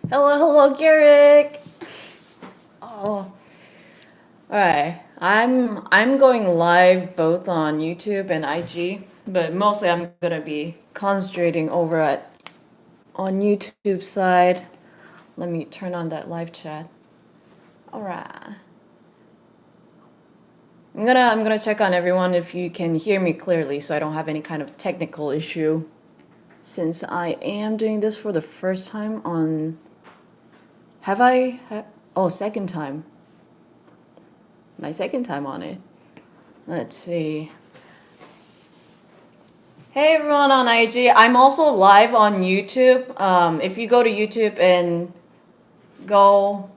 Hello, hello, Garrick. Oh, all right. I'm going live both on YouTube and IG, but mostly I'm gonna be concentrating over at on YouTube side. Let me turn on that live chat. All right. I'm gonna check on everyone if you can hear me clearly, so I don't have any kind of technical issue. Since I am doing this for the first time on, have I? Oh, second time. My second time on it. Let's see. Hey everyone on IG. I'm also live on YouTube. If you go to YouTube and go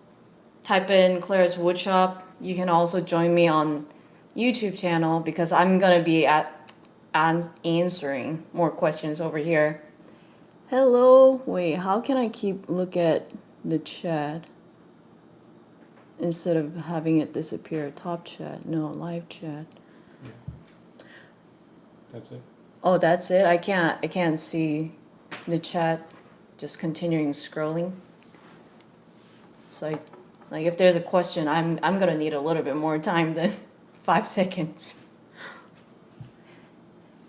type in Claire's Woodshop, you can also join me on YouTube channel because I'm gonna be answering more questions over here. Hello. Wait, how can I keep look at the chat instead of having it disappear? Top chat, no, live chat. Yeah. That's it. Oh, that's it. I can't see the chat. Just continuing scrolling. So, like, if there's a question, I'm gonna need a little bit more time than 5 seconds.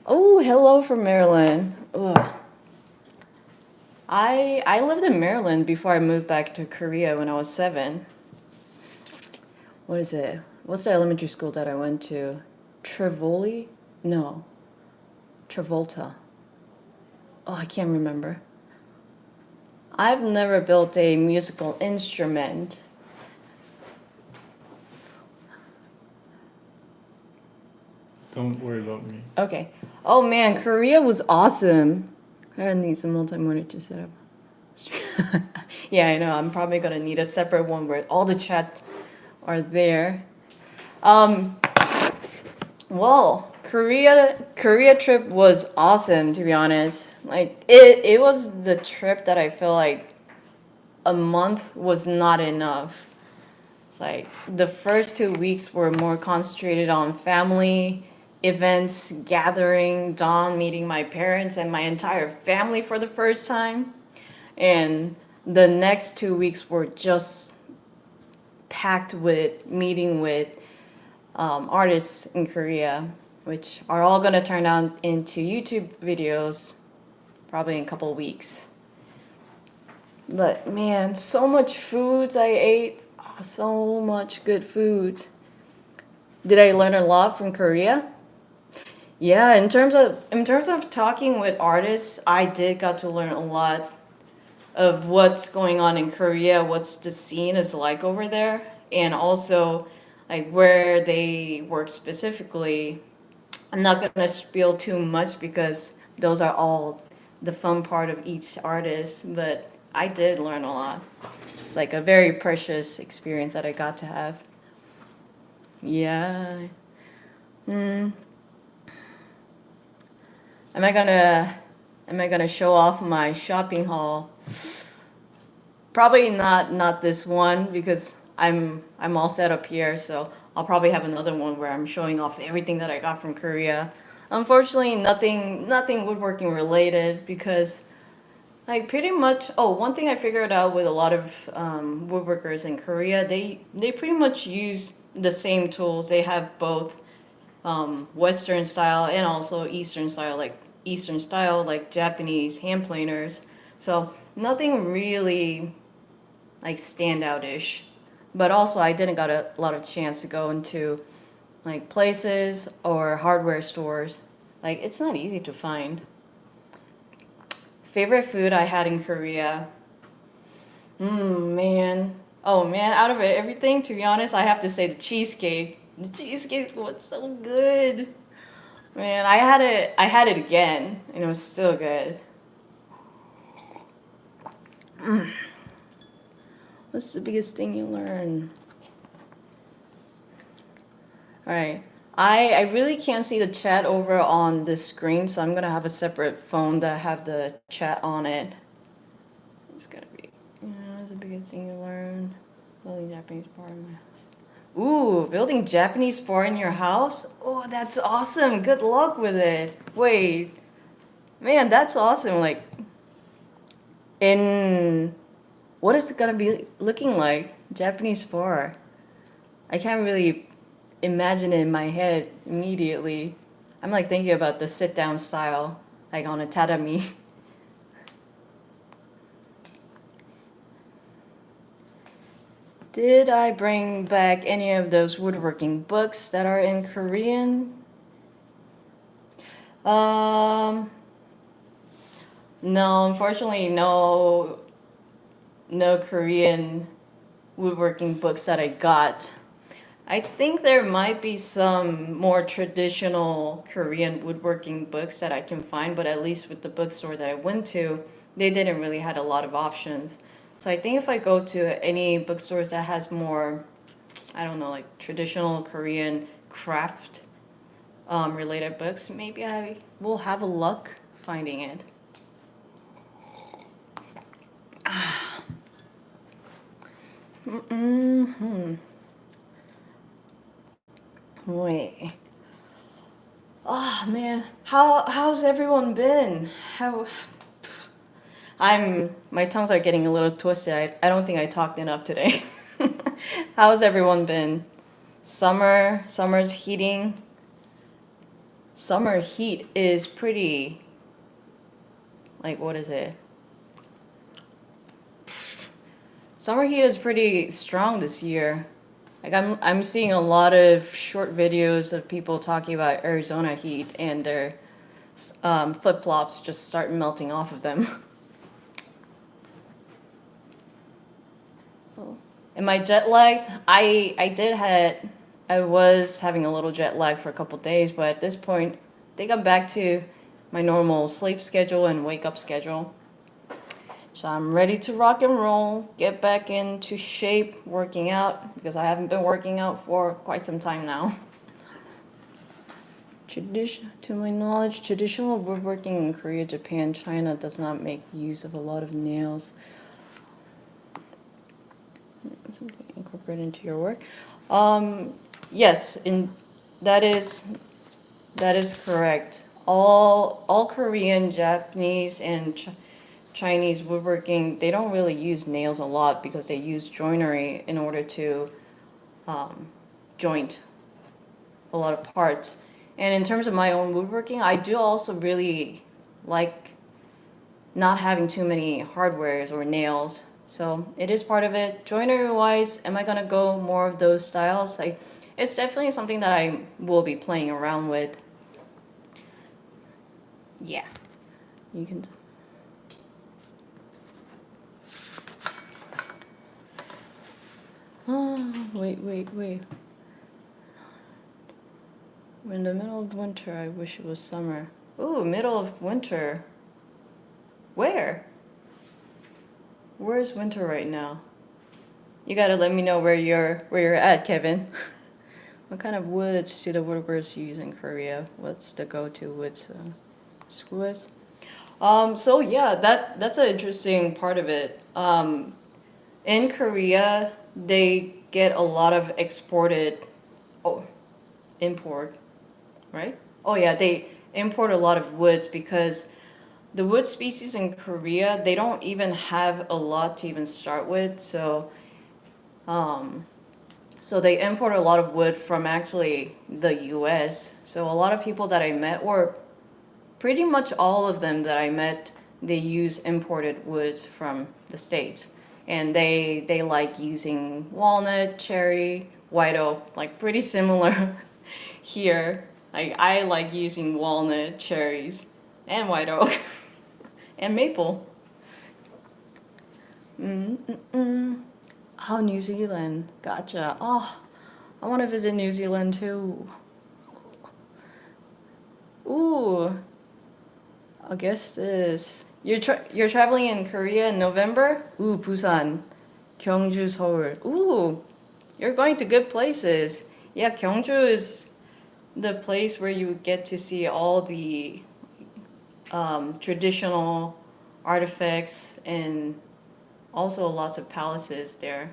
Oh, hello from Maryland. Ugh. I lived in Maryland before I moved back to Korea when I was 7. What is it? What's the elementary school that I went to? Trivoli? No, Travolta. Oh, I can't remember. I've never built a musical instrument. Don't worry about me. Okay. Oh man, Korea was awesome. I need some multi-monitor setup. Yeah, I know. I'm probably gonna need a separate one where all the chats are there. Um, well, Korea trip was awesome to be honest. Like it was the trip that I feel like a month was not enough. It's like the first 2 weeks were more concentrated on family events, gathering, Dawn meeting my parents and my entire family for the first time. And the next 2 weeks were just packed with meeting with artists in Korea, which are all gonna turn out into YouTube videos probably in a couple of weeks. But man, so much foods I ate. So much good food. Did I learn a lot from Korea? Yeah, in terms of talking with artists, I did got to learn a lot of what's going on in Korea, what's the scene is like over there, and also like where they work specifically. I'm not gonna spiel too much because those are all the fun part of each artist, but I did learn a lot. It's like a very precious experience that I got to have. Yeah. Hmm. Am I gonna am I gonna show off my shopping haul? Probably not this one because I'm all set up here, so I'll probably have another one where I'm showing off everything that I got from Korea. Unfortunately, nothing woodworking related because like pretty much. Oh, one thing I figured out with a lot of woodworkers in Korea, they pretty much use the same tools. They have both Western style and also Eastern style like Japanese hand planers. So nothing really like standout-ish. But also I didn't got a lot of chance to go into like places or hardware stores. Like it's not easy to find. Favorite food I had in Korea. Man. Oh man, out of everything, to be honest, I have to say the cheesecake. The cheesecake was so good. Man, I had it again and it was still good. What's the biggest thing you learn? All right. I really can't see the chat over on the screen, so I'm gonna have a separate phone that have the chat on it. It's gonna be, what's the biggest thing you learned? Building Japanese bar in my house. Ooh, building Japanese bar in your house? Oh, that's awesome. Good luck with it. Wait, man, that's awesome. Like, in what is it gonna be looking like? Japanese bar. I can't really imagine it in my head immediately. I'm like thinking about the sit down style, like on a tatami. Did I bring back any of those woodworking books that are in Korean? Um, no, unfortunately, no Korean woodworking books that I got. I think there might be some more traditional Korean woodworking books that I can find, but at least with the bookstore that I went to, they didn't really had a lot of options. So I think if I go to any bookstores that has more, I don't know, like traditional Korean craft related books, maybe I will have a luck finding it. Mm-hmm. Wait. Oh man, how's everyone been? How my tongues are getting a little twisted. I don't think I talked enough today. How's everyone been? Summer's heating. Summer heat is pretty, like, what is it? Summer heat is pretty strong this year. Like I'm seeing a lot of short videos of people talking about Arizona heat and their flip flops just start melting off of them. Oh. Am I jet lagged? I was having a little jet lag for a couple days, but at this point, I think I'm back to my normal sleep schedule and wake up schedule. So I'm ready to rock and roll, get back into shape, working out, because I haven't been working out for quite some time now. To my knowledge, traditional woodworking in Korea, Japan, China does not make use of a lot of nails. Something incorporated into your work. Yes, that is correct. All Korean, Japanese, and Chinese woodworking, they don't really use nails a lot because they use joinery in order to joint a lot of parts. And in terms of my own woodworking, I do also really like not having too many hardwares or nails. So it is part of it. Joinery wise, am I gonna go more of those styles? Like, it's definitely something that I will be playing around with. Yeah, you can. Oh, wait. In the middle of winter, I wish it was summer. Ooh, middle of winter. Where? Where's winter right now? You gotta let me know where you're at, Kevin. What kind of woods do the woodworkers use in Korea? What's the go-to woods? Screws? So yeah, that's an interesting part of it. In Korea, they get a lot of oh, import, right? Oh yeah, they import a lot of woods because the wood species in Korea, they don't even have a lot to even start with. So they import a lot of wood from actually the US. So a lot of people that I met, or pretty much all of them that I met, they use imported woods from the States. And they like using walnut, cherry, white oak, like pretty similar here. Like I like using walnut, cherries, and white oak, and maple. Mm-mm-mm. Oh, New Zealand. Gotcha. Oh, I want to visit New Zealand too. Ooh, I guess this. You're traveling in Korea in November? Ooh, Busan, Gyeongju, Seoul. Ooh, you're going to good places. Yeah, Gyeongju is the place where you get to see all the traditional artifacts and also lots of palaces there.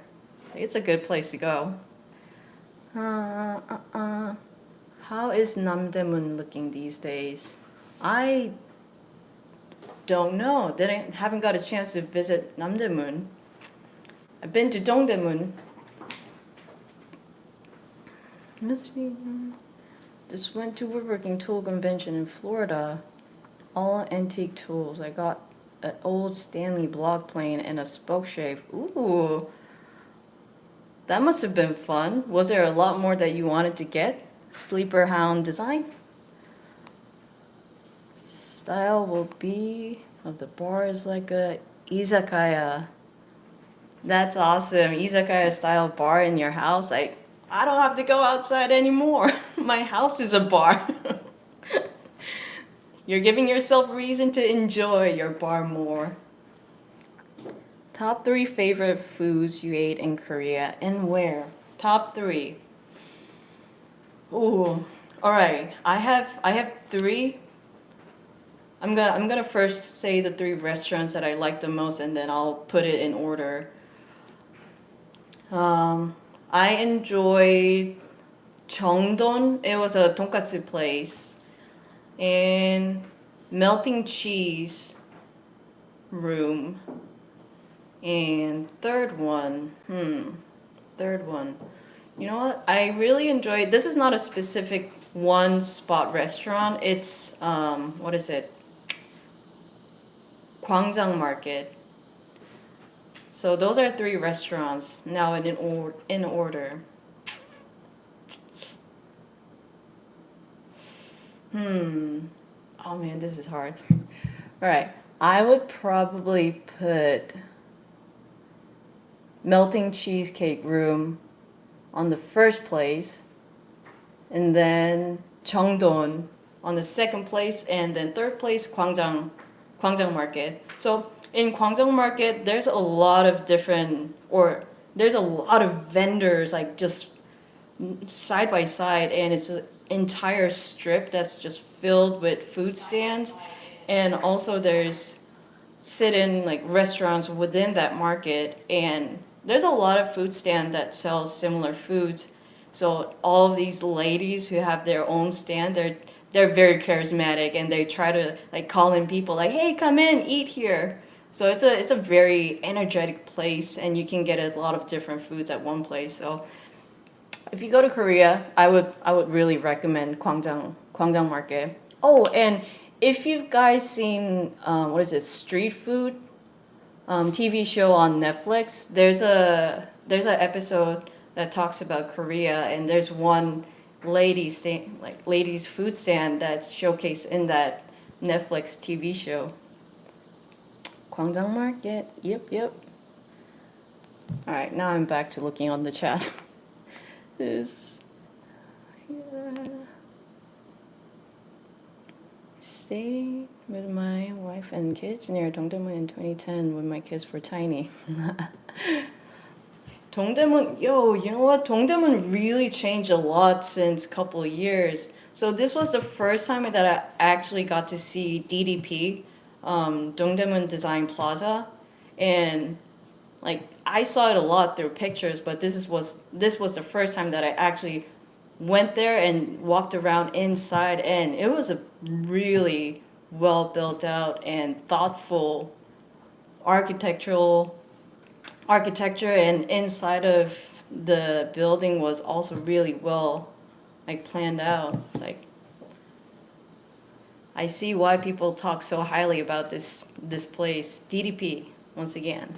It's a good place to go. Uh, uh, uh. How is Namdaemun looking these days? I don't know. Haven't got a chance to visit Namdaemun. I've been to Dongdaemun. Must be. Just went to Woodworking Tool Convention in Florida. All antique tools. I got an old Stanley block plane and a spoke shave. Ooh, that must have been fun. Was there a lot more that you wanted to get? Sleeper Hound design? Style will be of the bar is like a izakaya. That's awesome. Izakaya style bar in your house. I don't have to go outside anymore. My house is a bar. You're giving yourself reason to enjoy your bar more. Top 3 favorite foods you ate in Korea and where? Top 3. Ooh. All right. I have 3. I'm gonna first say the 3 restaurants that I like the most, and then I'll put it in order. I enjoyed Cheongdon. It was a tonkatsu place, and melting cheese room. And third one, You know what? I really enjoyed. This is not a specific one spot restaurant. It's what is it? Gwangjang Market. So those are 3 restaurants now in order. Oh man, this is hard. All right. I would probably put Melting Cheesecake Room on the first place, and then Cheongdon on the second place, and then third place Gwangjang Market. So in Gwangjang Market, there's a lot of vendors like just side by side, and it's an entire strip that's just filled with food stands, and also there's sit-in like restaurants within that market, and there's a lot of food stand that sells similar foods. So all of these ladies who have their own stand, they're very charismatic, and they try to like call in people like, hey, come in, eat here. So it's a very energetic place, and you can get a lot of different foods at one place. So if you go to Korea, I would really recommend Gwangjang Market. Oh, and if you've guys seen what is it, Street Food TV show on Netflix, there's a episode that talks about Korea, and there's one ladies food stand that's showcased in that Netflix TV show. Gwangjang Market. Yep. All right, now I'm back to looking on the chat. This. Yeah. Stayed with my wife and kids near Dongdaemun in 2010 when my kids were tiny. Dongdaemun, you know what? Dongdaemun really changed a lot since a couple of years. So this was the first time that I actually got to see DDP, Dongdaemun Design Plaza, and like I saw it a lot through pictures, but this was the first time that I actually went there and walked around inside, and it was a really well built out and thoughtful architecture, and inside of the building was also really well like planned out. It's like I see why people talk so highly about this place. DDP once again.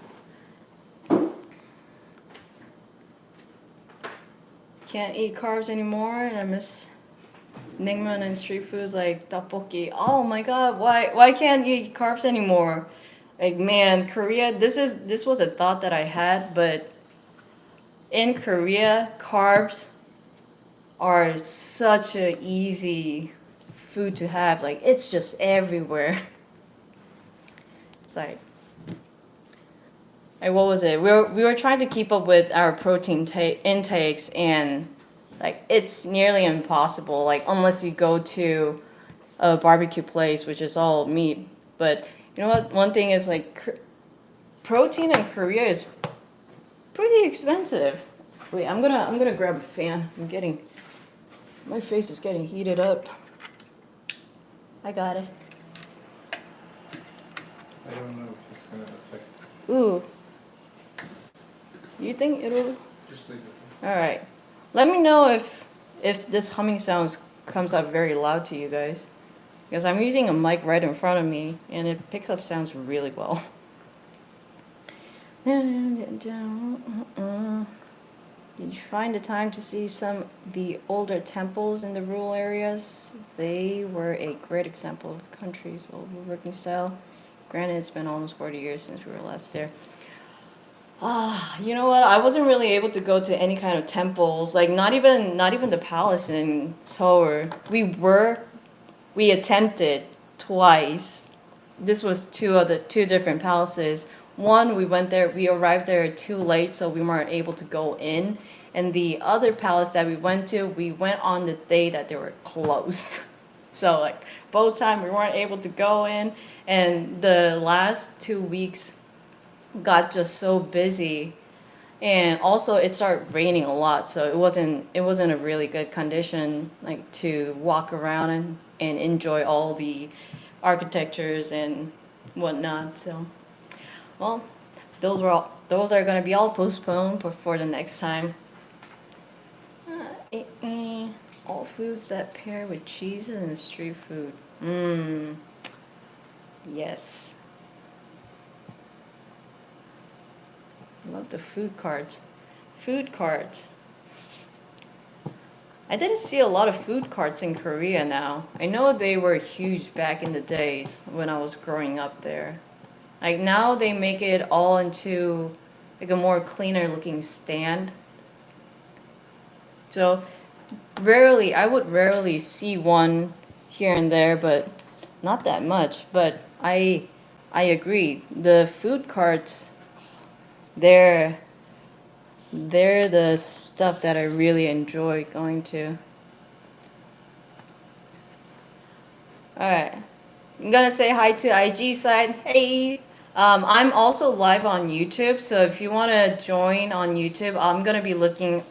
Can't eat carbs anymore, and I miss Ningman and street foods like tteokbokki. Oh my god, why can't you eat carbs anymore? Like man, Korea, this was a thought that I had, but in Korea, carbs are such a easy food to have. Like it's just everywhere. It's like what was it? We were trying to keep up with our protein intakes, and like it's nearly impossible. Like unless you go to a barbecue place, which is all meat. But you know what? One thing is like protein in Korea is pretty expensive. Wait, I'm gonna grab a fan. My face is getting heated up. I got it. I don't know if it's gonna affect. Ooh. You think it'll? Just leave it. All right. Let me know if this humming sound comes up very loud to you guys, because I'm using a mic right in front of me and it picks up sounds really well. Did you find the time to see some of the older temples in the rural areas? They were a great example of the country's old woodworking style. Granted, it's been almost 40 years since we were last there. You know what? I wasn't really able to go to any kind of temples, like not even the palace in Seoul. We attempted twice. This was two different palaces. One, we arrived there too late, so we weren't able to go in. And the other palace that we went to, we went on the day that they were closed. So like both times we weren't able to go in, and the last 2 weeks got just so busy, and also it started raining a lot, so it wasn't a really good condition like to walk around and enjoy all the architectures and whatnot. So well, those are gonna be all postponed for the next time. All foods that pair with cheeses and street food. Yes. Love the food carts. Food carts. I didn't see a lot of food carts in Korea now. I know they were huge back in the days when I was growing up there. Like now they make it all into like a more cleaner looking stand. So I would rarely see one here and there, but not that much. But I agree. The food carts, they're the stuff that I really enjoy going to. Alright. I'm gonna say hi to IG side. Hey! I'm also live on YouTube, so if you want to join on YouTube, I'm gonna be looking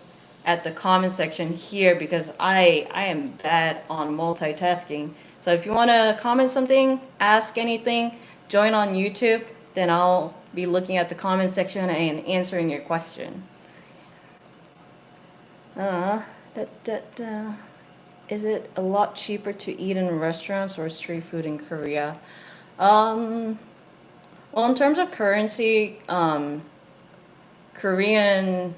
at the comment section here because I am bad on multitasking. So if you want to comment something, ask anything, join on YouTube, then I'll be looking at the comment section and answering your question. Is it a lot cheaper to eat in restaurants or street food in Korea? Well, in terms of currency, Korean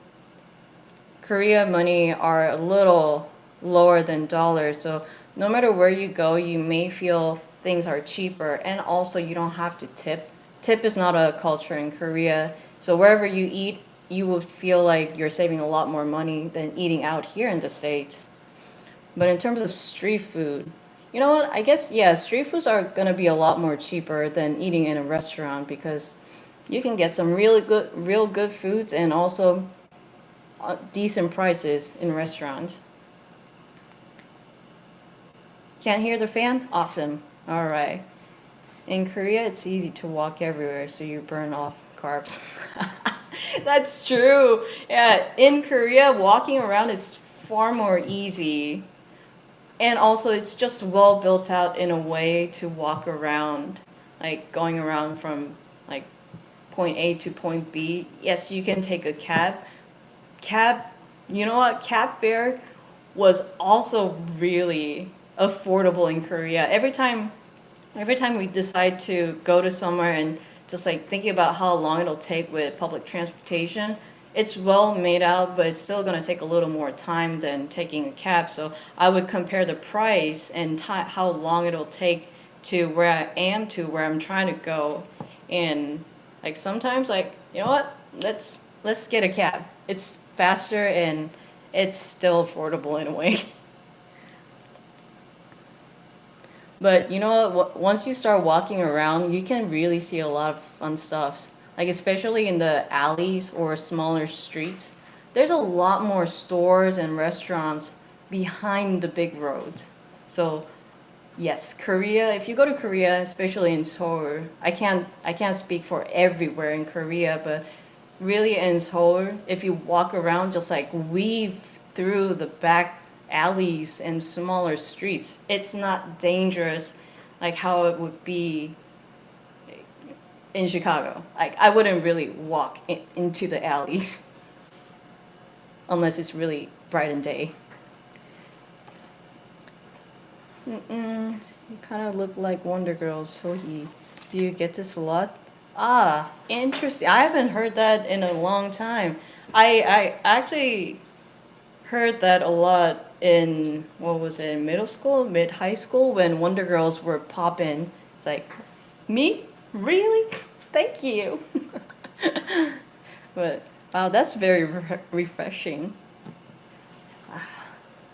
Korea money are a little lower than dollars, so no matter where you go, you may feel things are cheaper, and also you don't have to tip. Tip is not a culture in Korea, so wherever you eat, you will feel like you're saving a lot more money than eating out here in the States. But in terms of street food, you know what? I guess, yeah, street foods are gonna be a lot more cheaper than eating in a restaurant because you can get some real good foods and also decent prices in restaurants. Can't hear the fan? Awesome. All right. In Korea, it's easy to walk everywhere, so you burn off carbs. That's true. Yeah, in Korea, walking around is far more easy. And also, it's just well built out in a way to walk around, like going around from like point A to point B. Yes, you can take a cab. Cab, you know what? Cab fare was also really affordable in Korea. Every time we decide to go to somewhere and just like thinking about how long it'll take with public transportation, it's well made out, but it's still going to take a little more time than taking a cab. So I would compare the price and how long it'll take to where I am to where I'm trying to go. And like sometimes like, you know what? Let's get a cab. It's faster and it's still affordable in a way. But you know what? Once you start walking around, you can really see a lot of fun stuff. Like especially in the alleys or smaller streets, there's a lot more stores and restaurants behind the big roads. So yes, Korea. If you go to Korea, especially in Seoul, I can't speak for everywhere in Korea, but really in Seoul, if you walk around, just like weave through the back alleys and smaller streets, it's not dangerous like how it would be in Chicago. Like I wouldn't really walk into the alleys. unless it's really bright and day. You kind of look like Wonder Girl, Sohee. Do you get this a lot? Ah, interesting. I haven't heard that in a long time. I actually heard that a lot in, what was it, middle school, mid high school, when Wonder Girls were popping. It's like, me? Really? Thank you. But wow, that's very refreshing.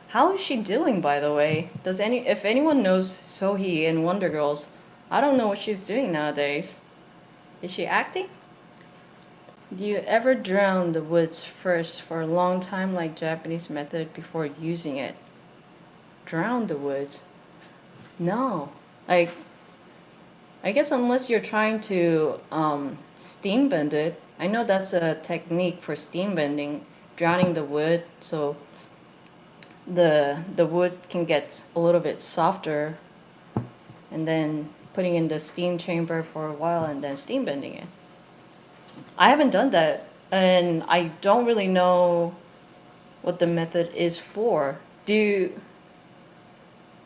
How is she doing, by the way? If anyone knows Sohee and Wonder Girls, I don't know what she's doing nowadays. Is she acting? Do you ever drown the woods first for a long time like Japanese method before using it? Drown the woods? No. Like, I guess unless you're trying to steam bend it. I know that's a technique for steam bending, drowning the wood so the wood can get a little bit softer, and then putting in the steam chamber for a while and then steam bending it. I haven't done that, and I don't really know what the method is for.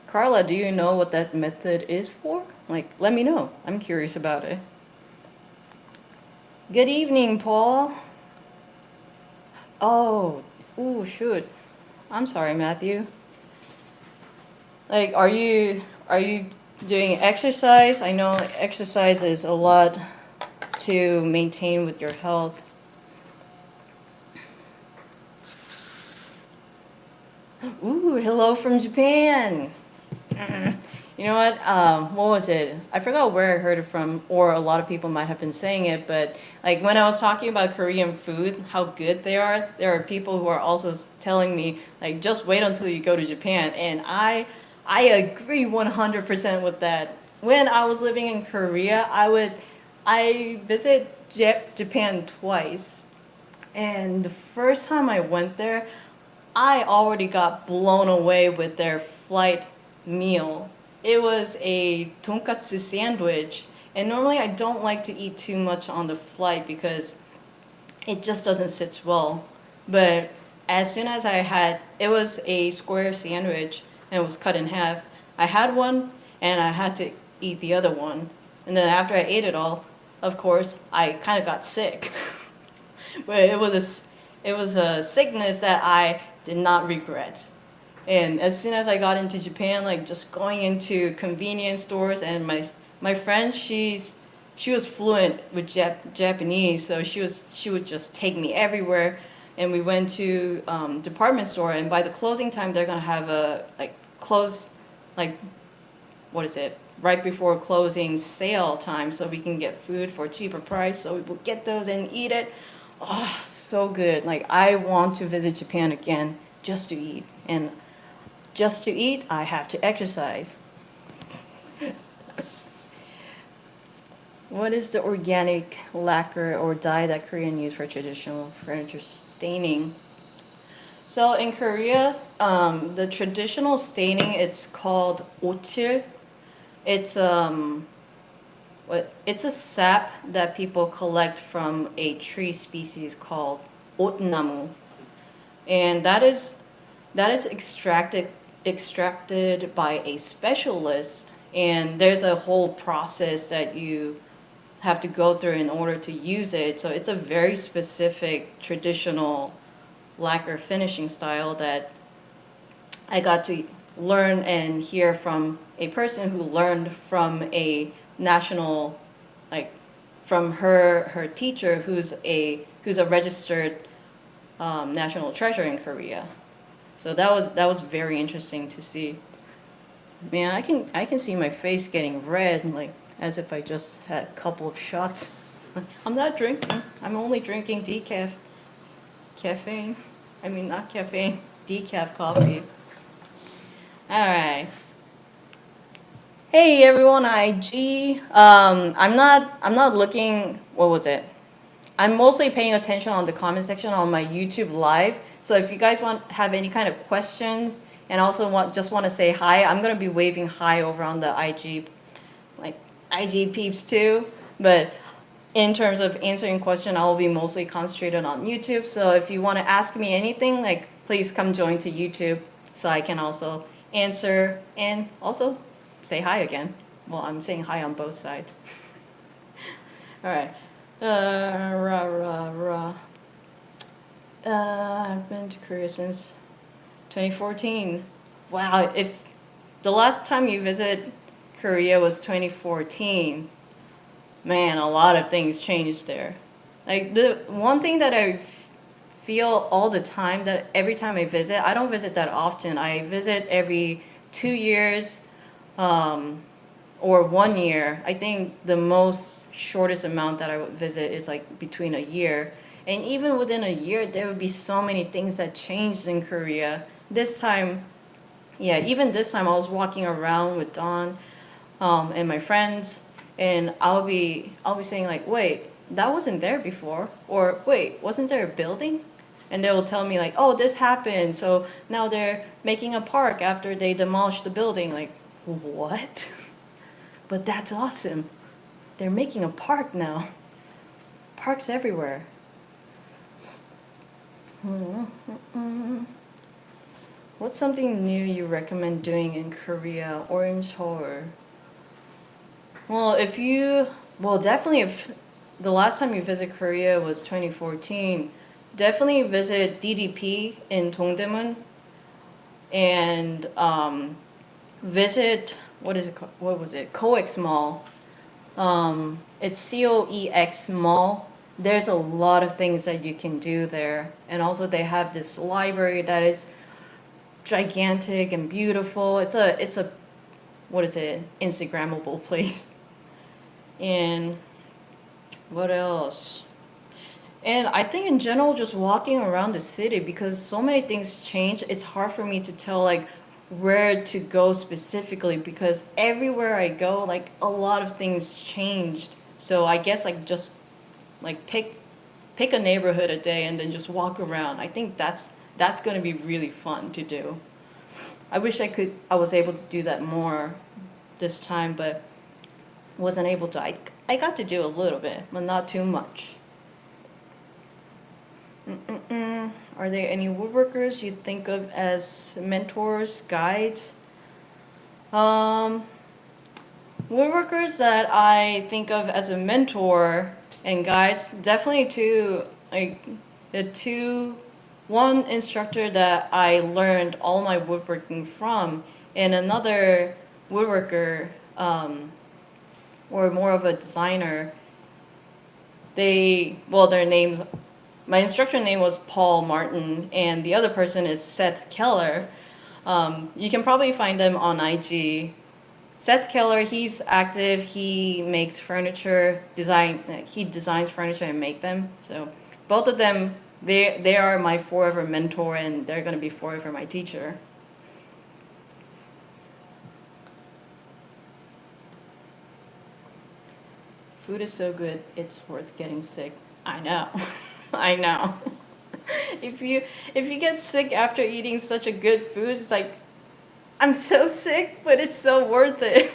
Carla, do you know what that method is for? Like, let me know. I'm curious about it. Good evening, Paul. Oh, ooh, shoot. I'm sorry, Matthew. Like, are you doing exercise? I know exercise is a lot to maintain with your health. Ooh, hello from Japan. You know what was it? I forgot where I heard it from, or a lot of people might have been saying it, but like when I was talking about Korean food, how good they are, there are people who are also telling me, like, just wait until you go to Japan. And I agree 100% with that. When I was living in Korea, I visited Japan twice. And the first time I went there, I already got blown away with their flight meal. It was a tonkatsu sandwich. And normally I don't like to eat too much on the flight because it just doesn't sit well. But as soon as it was a square sandwich and it was cut in half. I had one and I had to eat the other one. And then after I ate it all, of course, I kind of got sick. But it was a sickness that I did not regret. And as soon as I got into Japan, like just going into convenience stores, and my friend, she was fluent with Japanese, so she would just take me everywhere. And we went to department store, and by the closing time, they're gonna have a what is it? Right before closing sale time, so we can get food for a cheaper price. So we would get those and eat it. Oh, so good. Like, I want to visit Japan again just to eat. And just to eat, I have to exercise. What is the organic lacquer or dye that Korean use for traditional furniture staining? So in Korea, the traditional staining, it's called ochil. It's it's a sap that people collect from a tree species called otnamu, and that is extracted by a specialist, and there's a whole process that you have to go through in order to use it. So it's a very specific traditional lacquer finishing style that I got to learn and hear from a person who learned from a national, like, from her teacher who's a registered national treasure in Korea. So that was very interesting to see. Man, I can see my face getting red, like as if I just had a couple of shots. I'm not drinking. I'm only drinking caffeine. I mean, not caffeine, decaf coffee. All right. Hey everyone, IG. I'm not looking. What was it? I'm mostly paying attention on the comment section on my YouTube live. So if you guys have any kind of questions and also just want to say hi, I'm gonna be waving hi over on the IG, like IG peeps too. But in terms of answering question, I will be mostly concentrated on YouTube. So if you want to ask me anything, like please come join to YouTube so I can also answer and also say hi again. Well, I'm saying hi on both sides. All right. Rah, rah, rah. I've been to Korea since 2014. Wow, if the last time you visit Korea was 2014, man, a lot of things changed there. Like the one thing that I feel all the time that every time I visit, I don't visit that often. I visit every 2 years, um, or 1 year. I think the most shortest amount that I would visit is like between a year. And even within a year, there would be so many things that changed in Korea. This time, yeah, even this time I was walking around with Dawn, and my friends, and I'll be saying like, wait, that wasn't there before, or wait, wasn't there a building? And they will tell me like, oh, this happened, so now they're making a park after they demolished the building. Like, what? But that's awesome. They're making a park now. Parks everywhere. What's something new you recommend doing in Korea or in Seoul? Well, definitely if the last time you visit Korea was 2014, definitely visit DDP in Dongdaemun and visit, what is it called? What was it? COEX Mall. It's COEX Mall. There's a lot of things that you can do there. And also they have this library that is gigantic and beautiful. It's a what is it? Instagrammable place. And what else? And I think in general, just walking around the city because so many things change, it's hard for me to tell like where to go specifically because everywhere I go, like a lot of things changed. So I guess like just like pick a neighborhood a day and then just walk around. I think that's going to be really fun to do. I wish I was able to do that more this time, but wasn't able to. I got to do a little bit, but not too much. Are there any woodworkers you think of as mentors, guides? Um, Woodworkers that I think of as a mentor and guides, definitely two, like the two, one instructor that I learned all my woodworking from, and another woodworker, or more of a designer. Their names, my instructor name was Paul Martin, and the other person is Seth Keller. You can probably find them on IG. Seth Keller, he's active. He makes furniture design. He designs furniture and make them. So both of them, they are my forever mentor, and they're gonna be forever my teacher. Food is so good, it's worth getting sick. I know, I know. If you if you get sick after eating such a good food, it's like I'm so sick, but it's so worth it.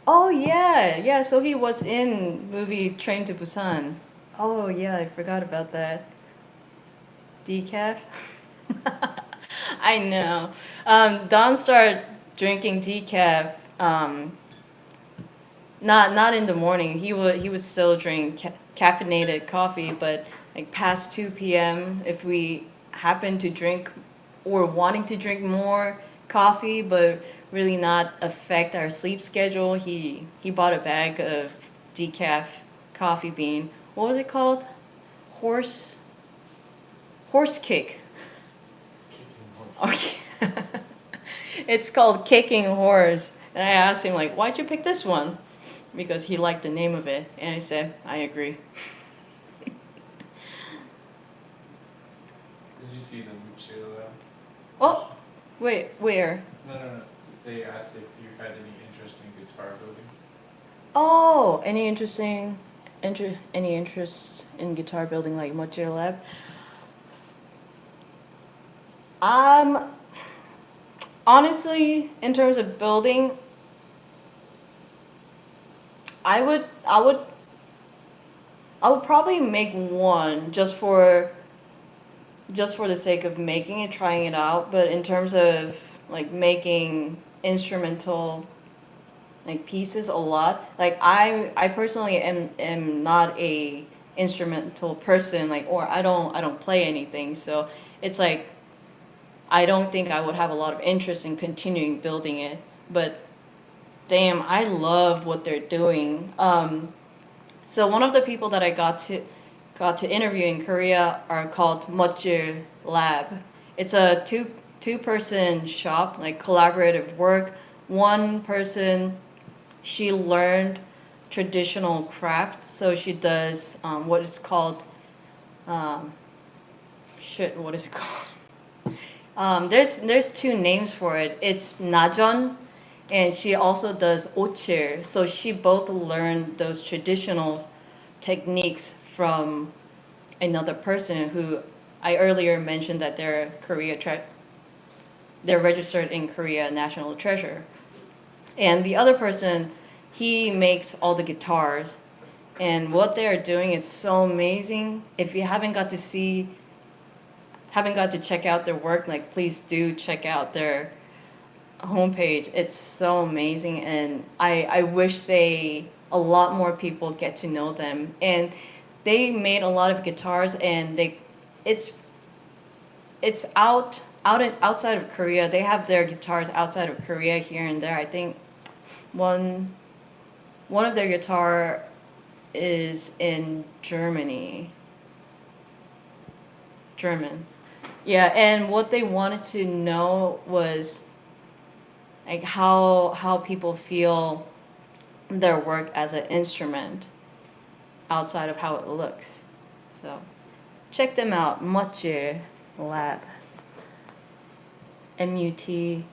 Oh yeah, yeah. So he was in movie Train to Busan. Oh yeah, I forgot about that. Decaf. I know. Don started drinking decaf. Not in the morning. He would still drink caffeinated coffee, but like past 2 p.m. if we happen to drink or wanting to drink more coffee, but really not affect our sleep schedule, he bought a bag of decaf coffee bean. What was it called? Horse horse kick. Oh yeah. It's called Kicking Horse. And I asked him like, why'd you pick this one? Because he liked the name of it, and I said, I agree. Did you see the mochila? Oh, wait, where? No. They asked if you had any interest in guitar building. Oh, any interest in guitar building like Mochila Lab? Um, Honestly, in terms of building, I would probably make one just for the sake of making it, trying it out. But in terms of like making instrumental like pieces a lot, like I personally am not a instrumental person, like, or I don't play anything, so it's like I don't think I would have a lot of interest in continuing building it. But damn, I love what they're doing. So one of the people that I got to interview in Korea are called Mochi Lab. It's a two person shop, like collaborative work. One person, she learned traditional crafts, so she does what is called um, what is it called? There's two names for it. It's najon, and she also does ochir. So she both learned those traditional techniques from another person who I earlier mentioned that they're registered in Korea National Treasure. And the other person, he makes all the guitars. And what they're doing is so amazing. If you haven't got to check out their work, like please do check out their homepage. It's so amazing, and I wish a lot more people get to know them. And they made a lot of guitars, and it's it's outside of Korea. They have their guitars outside of Korea here and there. I think one one of their guitar is in German. Yeah, and what they wanted to know was like how people feel their work as an instrument outside of how it looks. So check them out, Mutjil Lab. Mutzil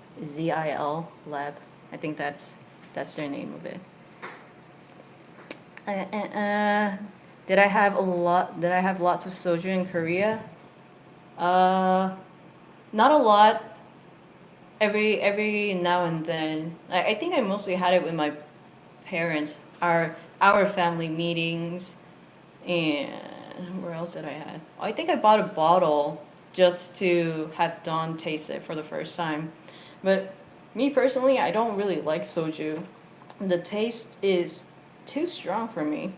Lab. I think that's their name of it. Did I have a lot? Did I have lots of soju in Korea? Not a lot. Every now and then. I think I mostly had it with my parents. Our family meetings, and where else did I had? I think I bought a bottle just to have Dawn taste it for the first time. But me personally, I don't really like soju. The taste is too strong for me.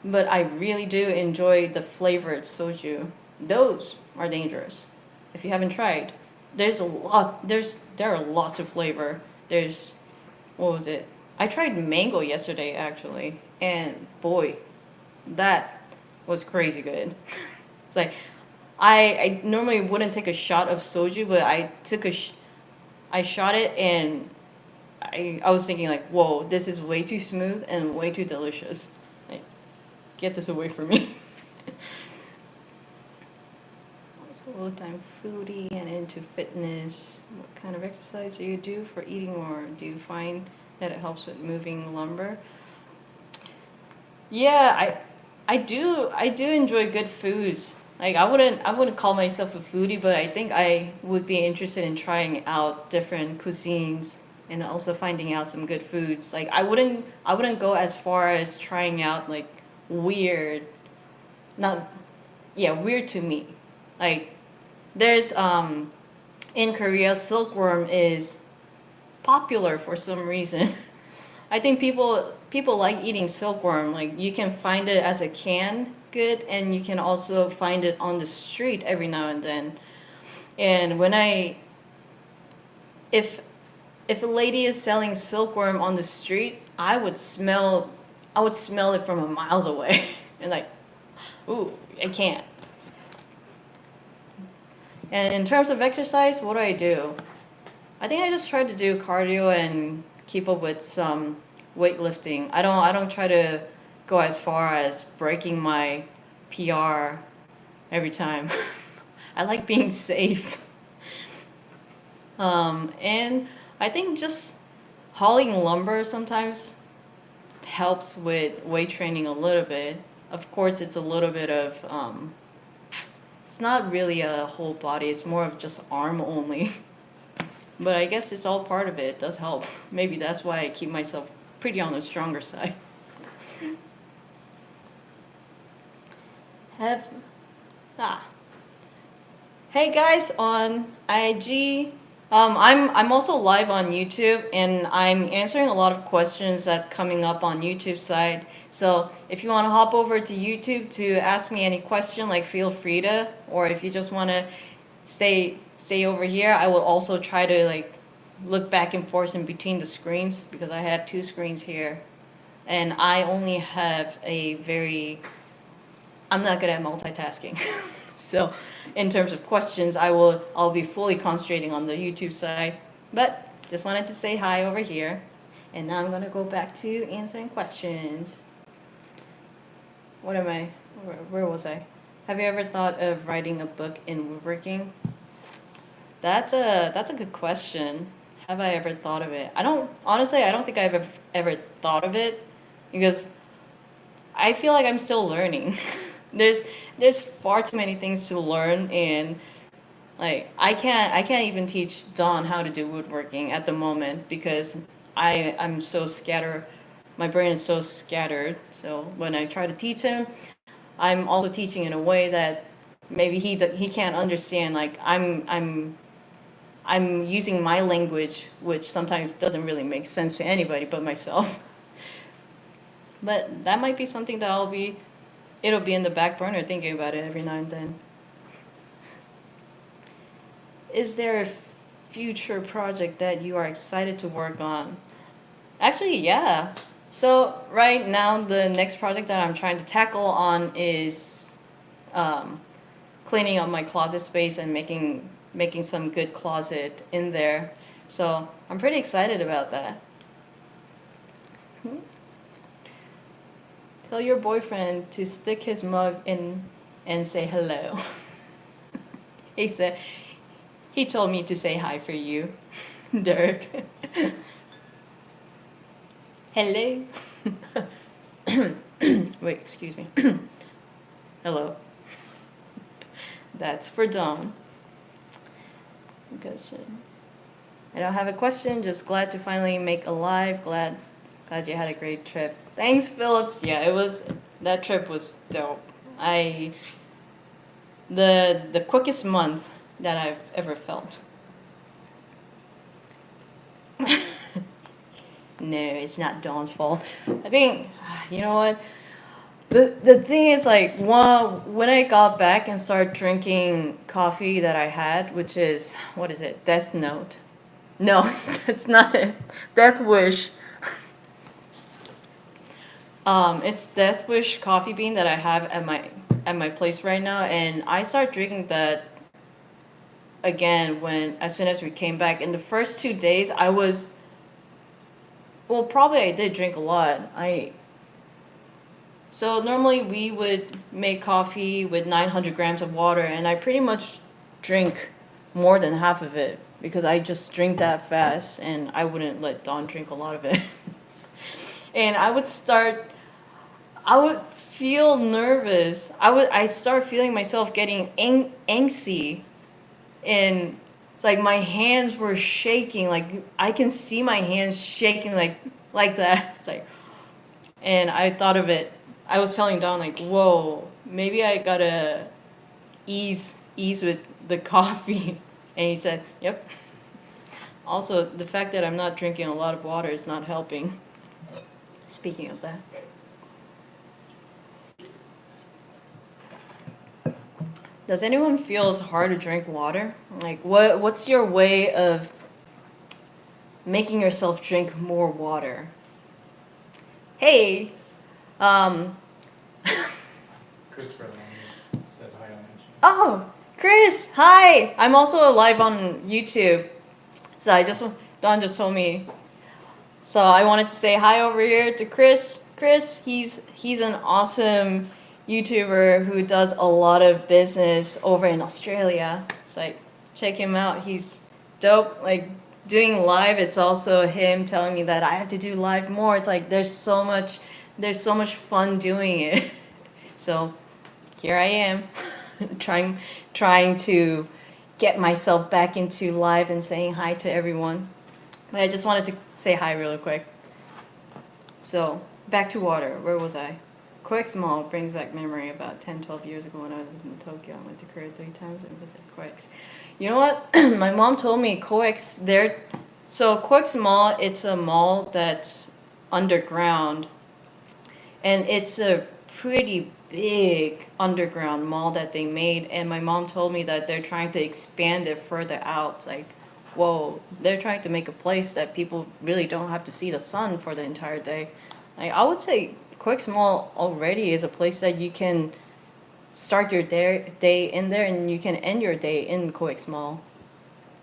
But I really do enjoy the flavored soju. Those are dangerous. If you haven't tried, there are lots of flavor. There's what was it? I tried mango yesterday actually, and boy, that was crazy good. It's like I normally wouldn't take a shot of soju, but I shot it, and I was thinking like, whoa, this is way too smooth and way too delicious. Like, get this away from me. Full-time foodie and into fitness. What kind of exercise do you do for eating, or do you find that it helps with moving lumber? Yeah, I do enjoy good foods. Like I wouldn't call myself a foodie, but I think I would be interested in trying out different cuisines and also finding out some good foods. Like I wouldn't go as far as trying out like weird, not yeah, weird to me. Like there's in Korea, silkworm is popular for some reason. I think people like eating silkworm. Like you can find it as a can good, and you can also find it on the street every now and then. And when if if a lady is selling silkworm on the street, I would smell it from a miles away, and like, ooh, I can't. And in terms of exercise, what do I do? I think I just try to do cardio and keep up with some weightlifting. I don't try to go as far as breaking my PR every time. I like being safe. And I think just hauling lumber sometimes helps with weight training a little bit. Of course, it's a little bit of it's not really a whole body. It's more of just arm only. But I guess it's all part of it. It does help. Maybe that's why I keep myself pretty on the stronger side. Have ah. Hey guys on IG. I'm also live on YouTube and I'm answering a lot of questions that's coming up on YouTube side. So if you want to hop over to YouTube to ask me any question, like feel free to, or if you just want to stay over here, I will also try to like look back and forth in between the screens because I have two screens here. And I only have I'm not good at multitasking. So in terms of questions, I'll be fully concentrating on the YouTube side. But just wanted to say hi over here. And now I'm gonna go back to answering questions. Where was I? Have you ever thought of writing a book in woodworking? That's a good question. Have I ever thought of it? I don't think I've ever thought of it because I feel like I'm still learning. There's far too many things to learn and like I can't even teach Don how to do woodworking at the moment because I'm so scattered. My brain is so scattered. So when I try to teach him, I'm also teaching in a way that maybe he can't understand. Like I'm using my language, which sometimes doesn't really make sense to anybody but myself. But that might be something that it'll be in the back burner thinking about it every now and then. Is there a future project that you are excited to work on? Actually, yeah. So right now, the next project that I'm trying to tackle on is cleaning up my closet space and making some good closet in there. So I'm pretty excited about that. Tell your boyfriend to stick his mug in and say hello. He told me to say hi for you, Derek. Hello. Wait, excuse me. Hello. That's for Dawn. Question. I don't have a question, just glad to finally make a live. Glad you had a great trip. Thanks, Phillips. Yeah, that trip was dope. The quickest month that I've ever felt. No, it's not Dawn's fault. I think, you know what? The thing is, like, when I got back and started drinking coffee that I had, which is, what is it? Death Note. No, it's not it. Death Wish. It's Death Wish coffee bean that I have at my place right now, and I started drinking that again as soon as we came back. In the first 2 days, probably I did drink a lot. So normally we would make coffee with 900 grams of water, and I pretty much drink more than half of it because I just drink that fast, and I wouldn't let Dawn drink a lot of it. And I would feel nervous. I start feeling myself getting angsty, and it's like my hands were shaking. Like I can see my hands shaking like that. It's like, and I thought of it. I was telling Don like, whoa, maybe I gotta ease with the coffee, and he said, yep. Also, the fact that I'm not drinking a lot of water is not helping. Speaking of that. Does anyone feel it's hard to drink water? Like, what's your way of making yourself drink more water? Hey, Christopher said hi on IG. oh, Chris, hi. I'm also live on YouTube. So Don just told me. So I wanted to say hi over here to Chris. Chris, he's an awesome YouTuber who does a lot of business over in Australia. It's like, check him out. He's dope. Like doing live, it's also him telling me that I have to do live more. It's like there's so much fun doing it. So here I am trying to get myself back into live and saying hi to everyone. But I just wanted to say hi really quick. So back to water. Where was I? Coex Mall brings back memory about 10, 12 years ago when I lived in Tokyo. I went to Korea 3 times and visited Coex. You know what? My mom told me Coex there. So Coex Mall, it's a mall that's underground, and it's a pretty big underground mall that they made. And my mom told me that they're trying to expand it further out. Like, whoa, they're trying to make a place that people really don't have to see the sun for the entire day. Like, I would say Coex Mall already is a place that you can start your day in there and you can end your day in Coex Mall.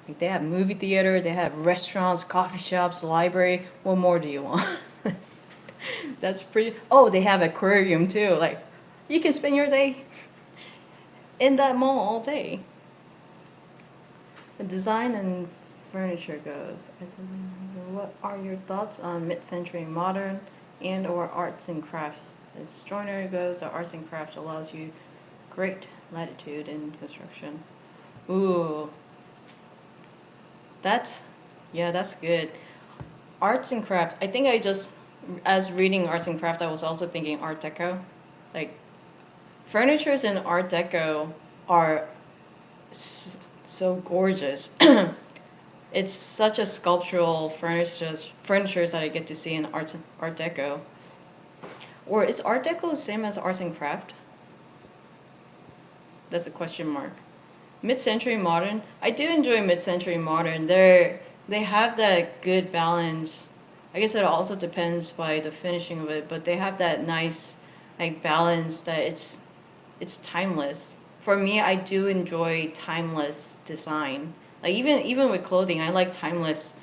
Like, they have movie theater, they have restaurants, coffee shops, library. What more do you want? That's pretty. Oh, they have aquarium too. Like, you can spend your day in that mall all day. The design and furniture goes. What are your thoughts on mid-century modern and/or arts and crafts? As joinery goes, the arts and crafts allows you great latitude in construction. Ooh, that's that's good. Arts and craft. I think I just, as reading arts and craft, I was also thinking Art Deco. Like, furnitures in Art Deco are so gorgeous. It's such a sculptural furnitures that I get to see in Art Deco. Or is Art Deco the same as arts and craft? That's a question mark. Mid-century modern. I do enjoy mid-century modern. They have that good balance. I guess it also depends by the finishing of it, but they have that nice like balance that it's timeless. For me, I do enjoy timeless design. Like, even with clothing, I like timeless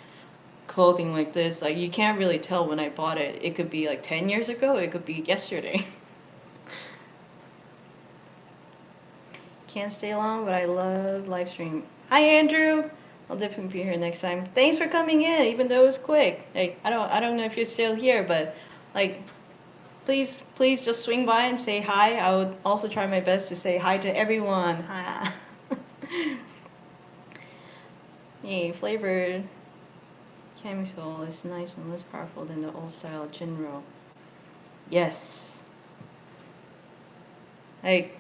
clothing like this. Like, you can't really tell when I bought it. It could be like 10 years ago, it could be yesterday. Can't stay long, but I love live stream. Hi, Andrew. I'll definitely be here next time. Thanks for coming in, even though it was quick. Like, I don't know if you're still here, but like, please just swing by and say hi. I would also try my best to say hi to everyone. Hi. Hey, flavored camisole is nice and less powerful than the old style general. Yes. Like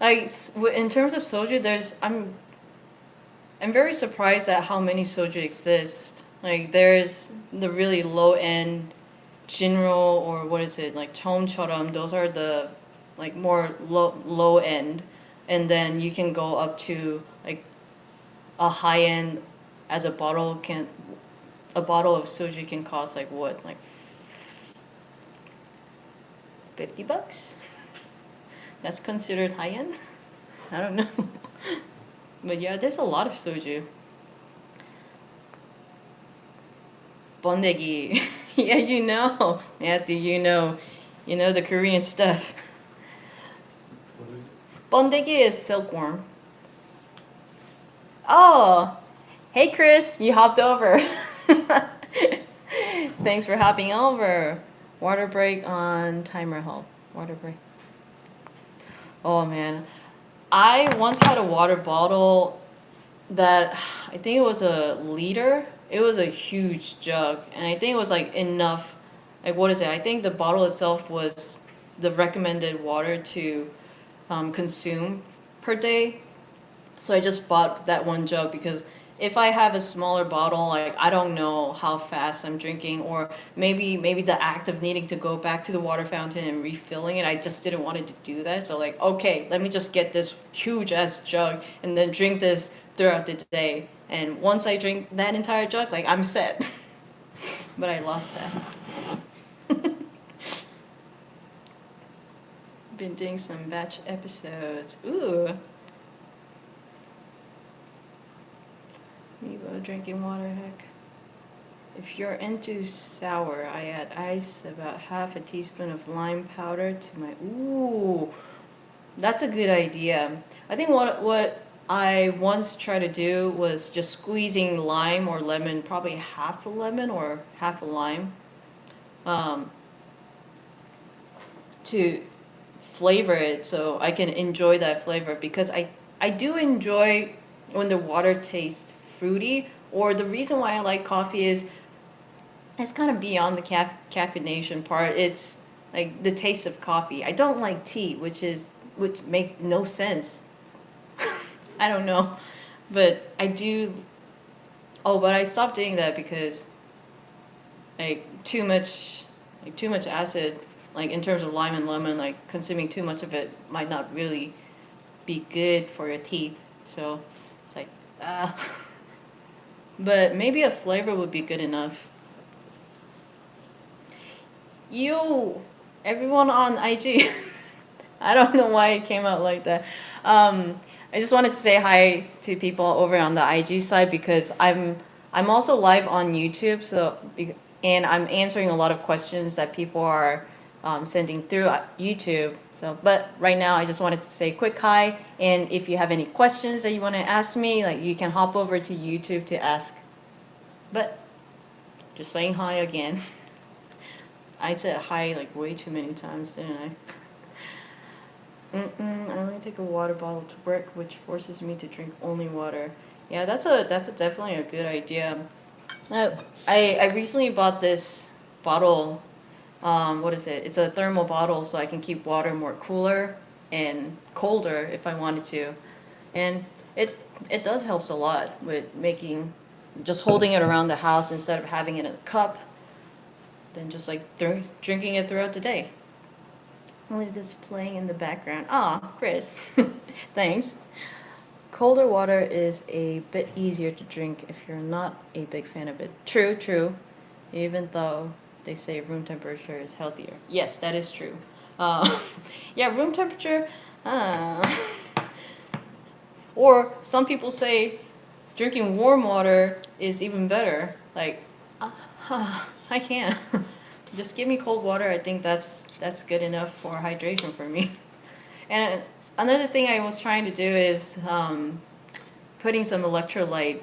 in terms of soju, I'm very surprised at how many soju exist. Like, there's the really low end general, or what is it, like 처음처럼. Those are the like more low end, and then you can go up to like a high end. As a bottle of soju can cost like what, like $50? That's considered high end? I don't know. But yeah, there's a lot of soju. Bondegi. Yeah, you know. Matthew, you know the Korean stuff. What is it? Bondegi is silkworm. Oh, hey Chris, you hopped over. Thanks for hopping over. Water break on timer help. Water break. Oh man, I once had a water bottle that I think it was a liter. It was a huge jug, and I think it was like enough. Like, what is it? I think the bottle itself was the recommended water to consume per day. So I just bought that one jug because if I have a smaller bottle, like, I don't know how fast I'm drinking, or maybe the act of needing to go back to the water fountain and refilling it, I just didn't want it to do that. So like, okay, let me just get this huge ass jug and then drink this throughout the day. And once I drink that entire jug, like, I'm set. But I lost that. Been doing some batch episodes. Ooh. Mevo drinking water, heck. If you're into sour, I add ice, about half a teaspoon of lime powder to my. Ooh, that's a good idea. I think what I once tried to do was just squeezing lime or lemon, probably half a lemon or half a lime, um, to flavor it so I can enjoy that flavor, because I do enjoy when the water tastes fruity. Or the reason why I like coffee is It's kind of beyond the caffeination part. It's like the taste of coffee. I don't like tea, which make no sense. I don't know, but I do. Oh, but I stopped doing that because too much acid, like in terms of lime and lemon, like consuming too much of it might not really be good for your teeth. So it's like ah. But maybe a flavor would be good enough. You, everyone on IG. I don't know why it came out like that. I just wanted to say hi to people over on the IG side because I'm also live on YouTube. And I'm answering a lot of questions that people are sending through YouTube. So, but right now I just wanted to say quick hi. And if you have any questions that you want to ask me, like you can hop over to YouTube to ask. But just saying hi again. I said hi like way too many times, didn't I? I only take a water bottle to work, which forces me to drink only water. Yeah, that's definitely a good idea. I recently bought this bottle. What is it? It's a thermal bottle, so I can keep water more cooler and colder if I wanted to, and it does helps a lot with making just holding it around the house instead of having it in a cup, then just like drinking it throughout the day. I'll leave this playing in the background. Ah, Chris. Thanks. Colder water is a bit easier to drink if you're not a big fan of it. True, true. Even though they say room temperature is healthier. Yes, that is true. Uh, yeah, room temperature. Uh, or some people say drinking warm water is even better. Like, I can't. Just give me cold water. I think that's good enough for hydration for me. And another thing I was trying to do is putting some electrolyte.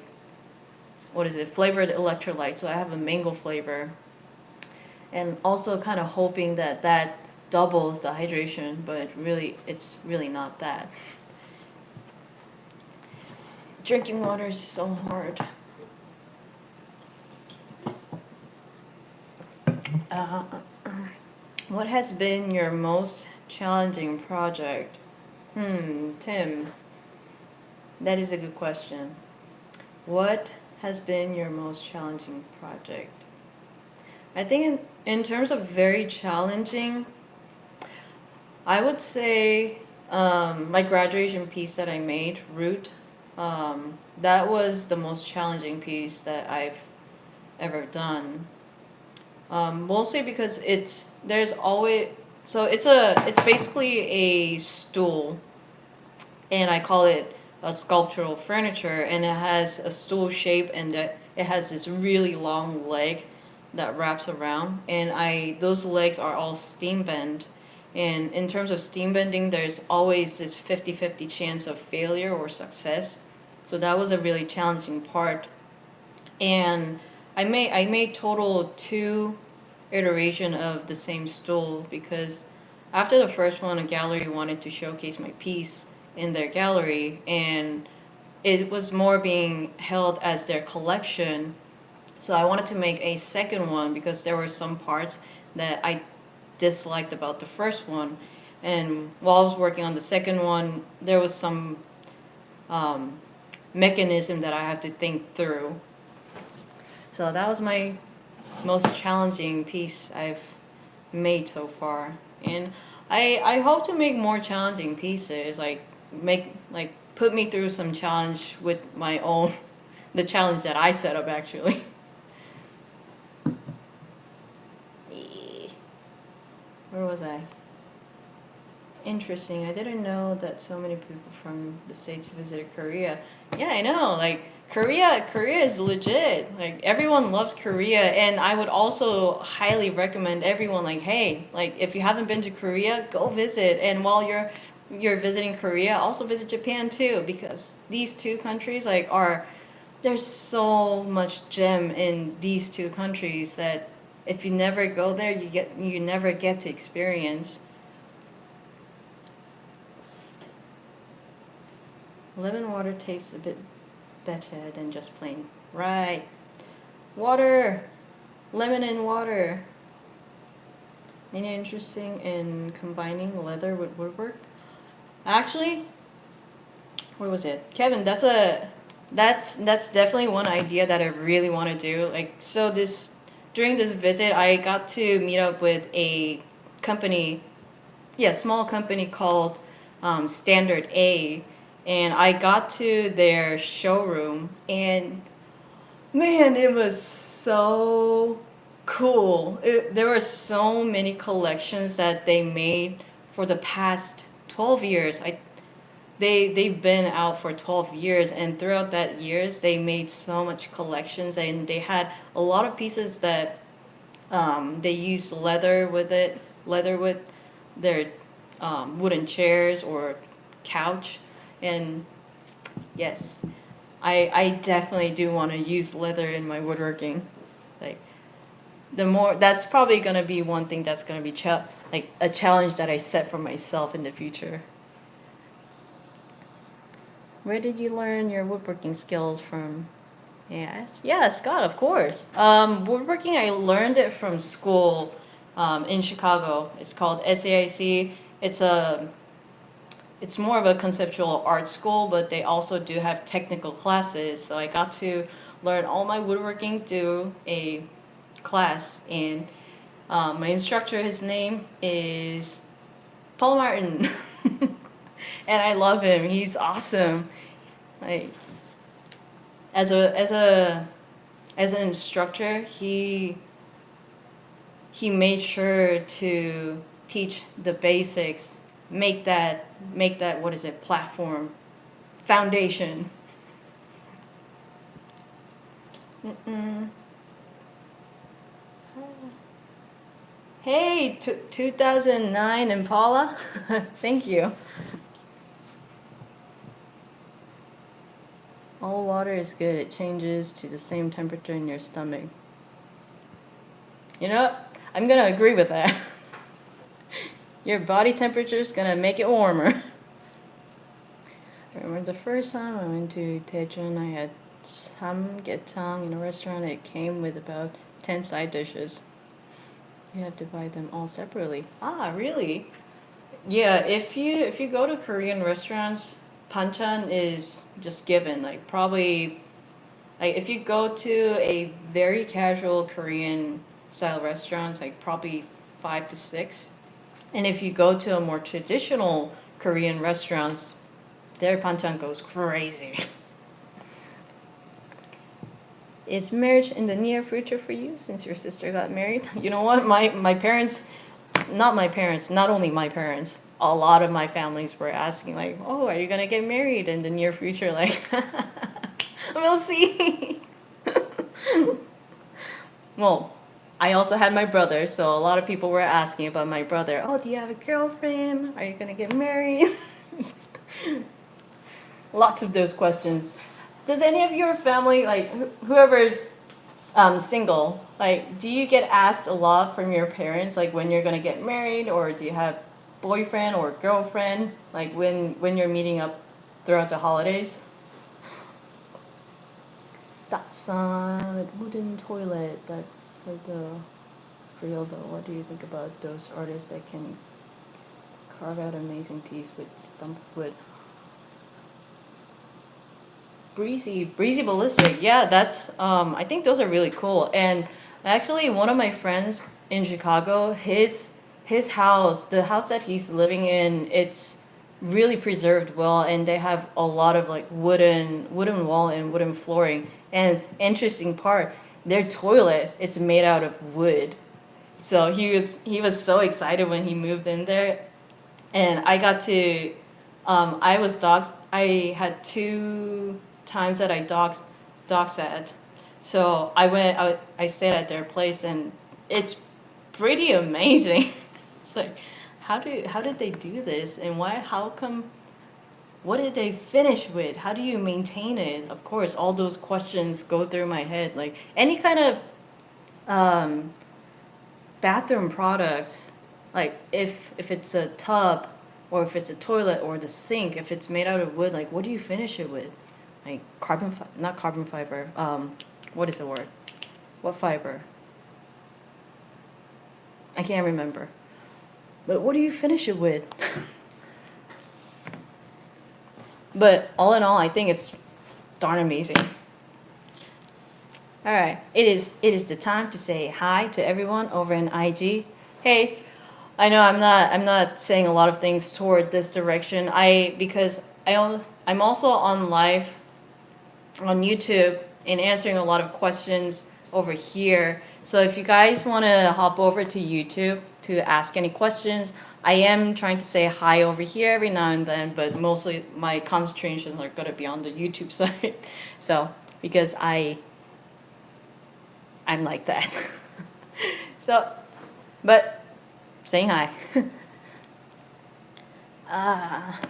What is it? Flavored electrolyte. So I have a mango flavor, and also kind of hoping that that doubles the hydration, but really, it's really not that. Drinking water is so hard. Uh, what has been your most challenging project? Tim, that is a good question. What has been your most challenging project? I think in terms of very challenging, I would say my graduation piece that I made, Root, that was the most challenging piece that I've ever done. Mostly because there's always, so it's basically a stool, and I call it a sculptural furniture, and it has a stool shape, and it has this really long leg that wraps around, and I those legs are all steam bend. And in terms of steam bending, there's always this 50-50 chance of failure or success. So that was a really challenging part. And I made total two iteration of the same stool because after the first one, a gallery wanted to showcase my piece in their gallery, and it was more being held as their collection. So I wanted to make a second one because there were some parts that I disliked about the first one. And while I was working on the second one, there was some um, mechanism that I have to think through. So that was my most challenging piece I've made so far. And I hope to make more challenging pieces, like put me through some challenge with my own the challenge that I set up actually. Where was I? Interesting. I didn't know that so many people from the States visited Korea. Yeah, I know. Like Korea is legit. Like everyone loves Korea, and I would also highly recommend everyone like, hey, like if you haven't been to Korea, go visit. And while you're visiting Korea, also visit Japan too because these two countries there's so much gem in these two countries that if you never go there, you never get to experience. Lemon water tastes a bit better than just plain. Right. Water. lemon and water. Any interesting in combining leather with woodwork? Actually, where was it? Kevin, that's definitely one idea that I really want to do. Like, so this during this visit, I got to meet up with a company, yeah, small company called Standard A, and I got to their showroom, and man, it was so cool. There were so many collections that they made for the past 12 years. They've been out for 12 years, and throughout that years they made so much collections, and they had a lot of pieces that they used leather with their wooden chairs or couch. And yes, I definitely do want to use leather in my woodworking. Like, the more, that's probably going to be one thing that's going to be like a challenge that I set for myself in the future. Where did you learn your woodworking skills from? Yes, yeah, Scott, of course. Woodworking, I learned it from school in Chicago. It's called SAIC. It's more of a conceptual art school, but they also do have technical classes. So I got to learn all my woodworking through a class, and my instructor, his name is Paul Martin, and I love him. He's awesome. Like, as an instructor, he made sure to teach the basics, make that what is it, platform, foundation. Mm-mm. Hey, 2009 Impala. Thank you. All water is good. It changes to the same temperature in your stomach. You know what? I'm gonna agree with that. Your body temperature is gonna make it warmer. I remember the first time I went to Daejeon, I had samgyetang in a restaurant. It came with about 10 side dishes. You have to buy them all separately. Ah, really? Yeah, if you go to Korean restaurants, banchan is just given. Like, probably, like, if you go to a very casual Korean style restaurant, like probably 5 to 6. And if you go to a more traditional Korean restaurants, their banchan goes crazy. Is marriage in the near future for you since your sister got married? You know what? My parents, not my parents, not only my parents, a lot of my families were asking, like, oh, are you gonna get married in the near future? Like, we'll see. Well, I also had my brother, so a lot of people were asking about my brother. Oh, do you have a girlfriend? Are you gonna get married? Lots of those questions. Does any of your family, like whoever's single, like, do you get asked a lot from your parents, like when you're gonna get married, or do you have boyfriend or girlfriend, like when you're meeting up throughout the holidays? That's a wooden toilet, but for the real though, what do you think about those artists that can carve out an amazing piece with stumped wood? Breezy ballistic. Yeah, that's I think those are really cool. And actually, one of my friends in Chicago, his house, the house that he's living in, it's really preserved well, and they have a lot of like wooden wall and wooden flooring. And interesting part, their toilet, it's made out of wood. So he was so excited when he moved in there, and I got to I was dogs. I had 2 times that I dog sat. So I stayed at their place, and it's pretty amazing. It's like, how did they do this, and how come, what did they finish with? How do you maintain it? Of course, all those questions go through my head. Like, any kind of um, bathroom products, like if it's a tub, or if it's a toilet, or the sink, if it's made out of wood, like, what do you finish it with? Like, not carbon fiber. What is the word? What fiber? I can't remember. But what do you finish it with? But all in all, I think it's darn amazing. All right, it is the time to say hi to everyone over in IG. Hey, I know I'm not saying a lot of things toward this direction. Because I'm also on live on YouTube and answering a lot of questions over here. So if you guys want to hop over to YouTube to ask any questions, I am trying to say hi over here every now and then, but mostly my concentrations are going to be on the YouTube side. So because I'm like that. So, but saying hi. Ah,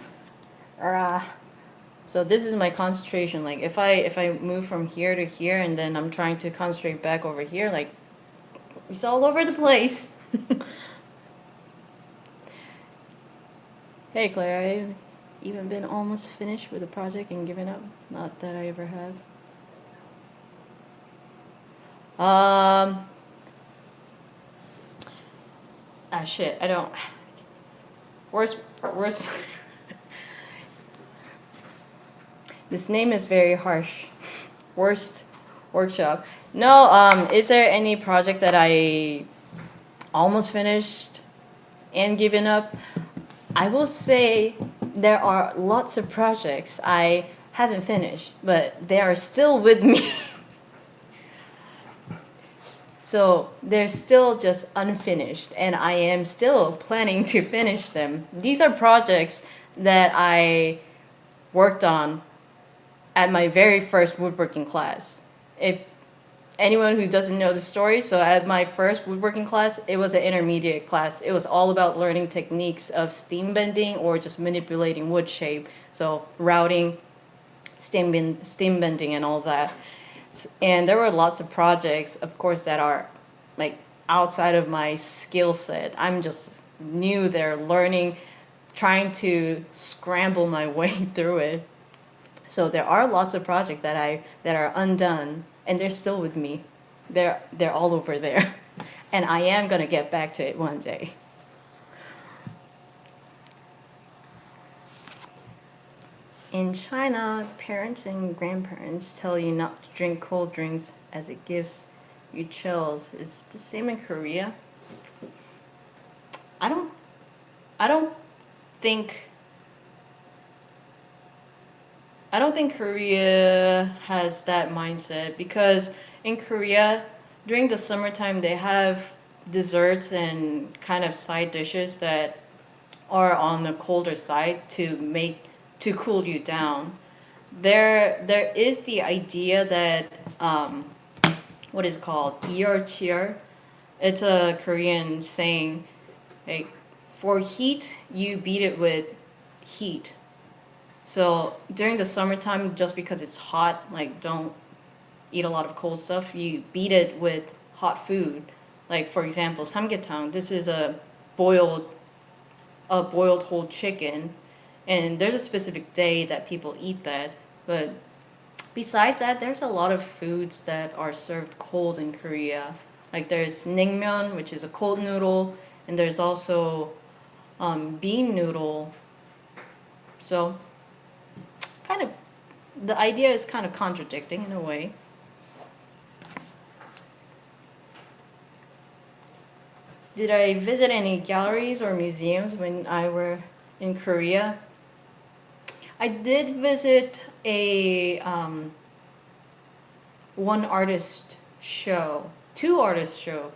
so this is my concentration. Like if I move from here to here and then I'm trying to concentrate back over here, like it's all over the place. Hey Claire, I've even been almost finished with the project and given up. Not that I ever have. Shit, I don't. Worst. This name is very harsh. Worst workshop. No, is there any project that I almost finished and given up? I will say there are lots of projects I haven't finished, but they are still with me. So they're still just unfinished, and I am still planning to finish them. These are projects that I worked on at my very first woodworking class. If anyone who doesn't know the story, so at my first woodworking class, it was an intermediate class. It was all about learning techniques of steam bending or just manipulating wood shape. So routing, steam bending, and all that. And there were lots of projects, of course, that are like outside of my skill set. I'm just new there, learning, trying to scramble my way through it. So there are lots of projects that are undone, and they're still with me. They're all over there, and I am gonna get back to it one day. In China, parents and grandparents tell you not to drink cold drinks as it gives you chills. Is the same in Korea? I don't I don't think I don't think Korea has that mindset, because in Korea during the summertime they have desserts and kind of side dishes that are on the colder side to cool you down. There is the idea that what is it called, yeorcheer. It's a Korean saying, like, for heat you beat it with heat. So during the summertime, just because it's hot, like don't eat a lot of cold stuff. You beat it with hot food. Like for example, samgyetang. This is boiled a boiled whole chicken, and there's a specific day that people eat that. But besides that, there's a lot of foods that are served cold in Korea. Like there's naengmyeon, which is a cold noodle, and there's also bean noodle. So kind of the idea is kind of contradicting in a way. Did I visit any galleries or museums when I were in Korea? I did visit a one artist show, two artist show,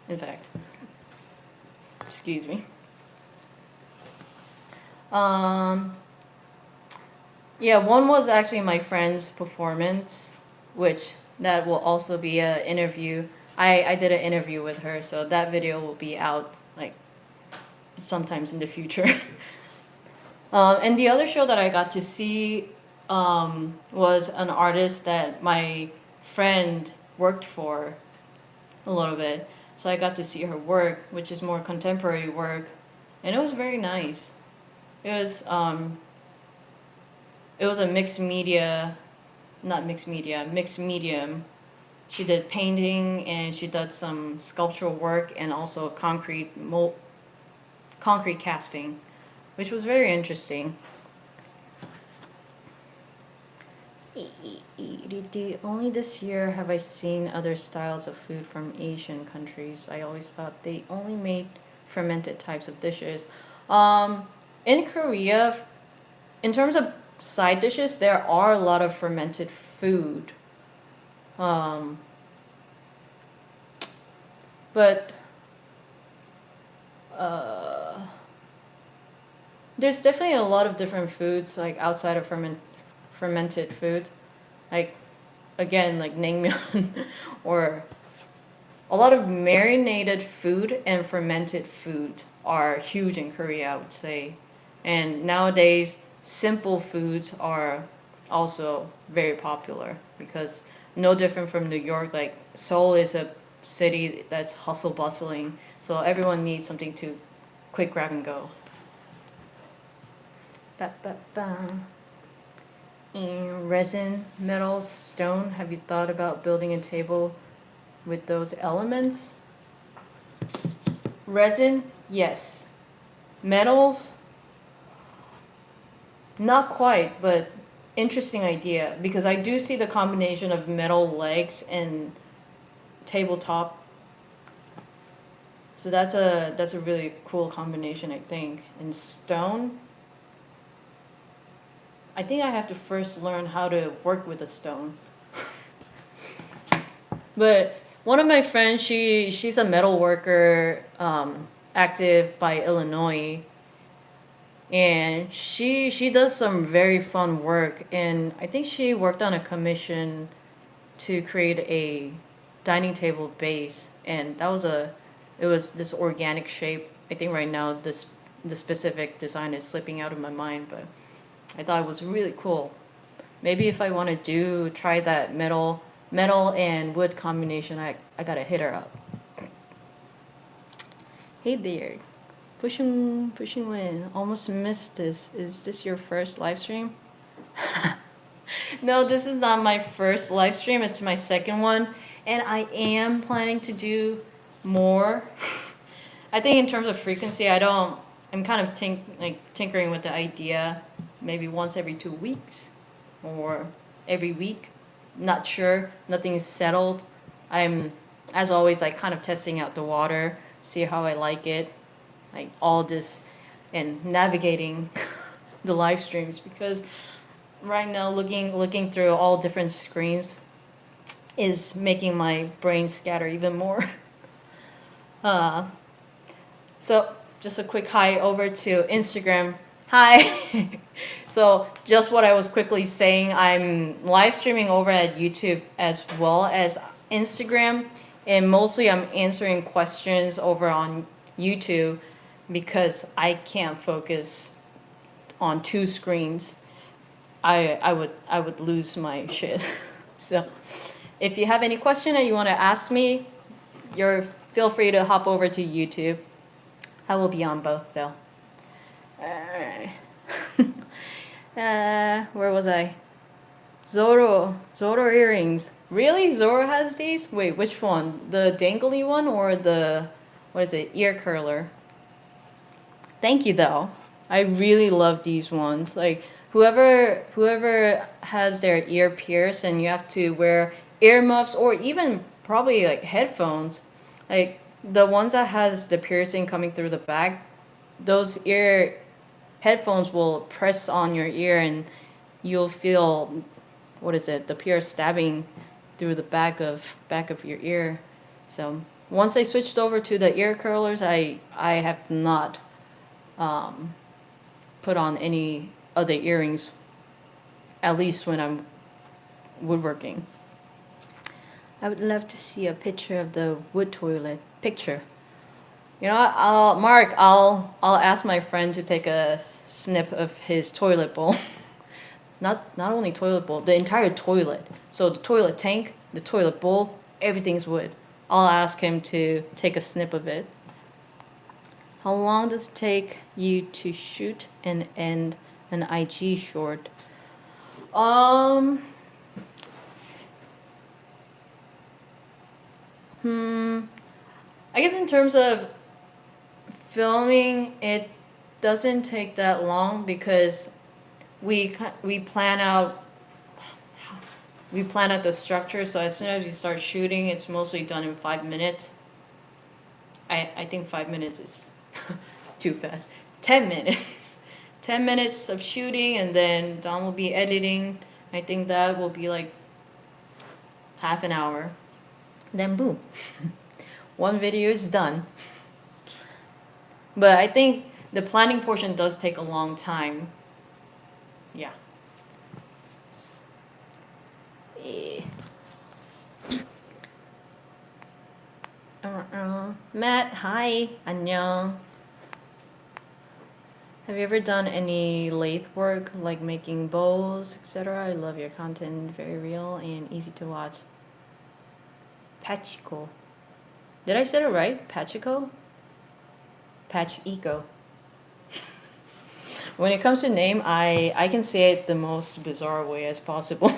in fact. Excuse me. Um, yeah, one was actually my friend's performance, which that will also be an interview. I did an interview with her, so that video will be out like sometimes in the future. And the other show that I got to see was an artist that my friend worked for a little bit. So I got to see her work, which is more contemporary work, and it was very nice. It was it was a mixed media, not mixed media, mixed medium she did painting and she did some sculptural work and also concrete casting, which was very interesting. Only this year have I seen other styles of food from Asian countries. I always thought they only made fermented types of dishes. Um, in Korea, in terms of side dishes, there are a lot of fermented food. Um, but uh, there's definitely a lot of different foods like outside of fermented food. Like again, like naengmyeon or a lot of marinated food and fermented food are huge in Korea, I would say. And nowadays, simple foods are also very popular because no different from New York. Like Seoul is a city that's hustle bustling, so everyone needs something to quick grab and go. Ba, ba, ba. And resin, metals, stone. Have you thought about building a table with those elements? Resin, yes. Metals, not quite, but interesting idea because I do see the combination of metal legs and tabletop. So that's a really cool combination, I think. And stone, I think I have to first learn how to work with a stone. But one of my friends, she's a metal worker, active by Illinois, and she does some very fun work. And I think she worked on a commission to create a dining table base, and it was this organic shape. I think right now the specific design is slipping out of my mind, but I thought it was really cool. Maybe if I want to try that metal and wood combination, I gotta hit her up. Hey there. Pushing Win. Almost missed this. Is this your first live stream? No, this is not my first live stream. It's my second one. And I am planning to do more. I think in terms of frequency, I'm kind of tinkering with the idea maybe once every 2 weeks or every week. Not sure. Nothing is settled. I'm, as always, like kind of testing out the water, see how I like it, like all this, and navigating the live streams because right now looking through all different screens is making my brain scatter even more. Uh, so just a quick hi over to Instagram. Hi. So just what I was quickly saying, I'm live streaming over at YouTube as well as Instagram, and mostly I'm answering questions over on YouTube because I can't focus on two screens. I would lose my shit. So if you have any question and you want to ask me, feel free to hop over to YouTube. I will be on both though. Alright. Where was I? Zoro earrings. Really? Zoro has these? Wait, which one? The dangly one or the, what is it, ear curler? Thank you though. I really love these ones. Like whoever has their ear pierced and you have to wear earmuffs or even probably like headphones, like the ones that has the piercing coming through the back, those ear headphones will press on your ear and you'll feel, what is it, the pierce stabbing through the back of your ear. So once I switched over to the ear curlers, I have not put on any other earrings, at least when I'm woodworking. I would love to see a picture of the wood toilet. Picture. You know what? I'll ask my friend to take a snip of his toilet bowl. Not only toilet bowl, the entire toilet. So the toilet tank, the toilet bowl, everything's wood. I'll ask him to take a snip of it. How long does it take you to shoot and end an IG short? I guess in terms of filming, it doesn't take that long because we plan out the structure. So as soon as we start shooting, it's mostly done in 5 minutes. I think 5 minutes is too fast. 10 minutes. 10 minutes of shooting, and then Don will be editing. I think that will be like half an hour. Then boom. One video is done. But I think the planning portion does take a long time. Yeah. Eh. Matt, hi. 안녕. Have you ever done any lathe work, like making bowls, etc.? I love your content, very real and easy to watch. Pachiko. Did I say it right? Pachiko? Pachiko. When it comes to name, I can say it the most bizarre way as possible.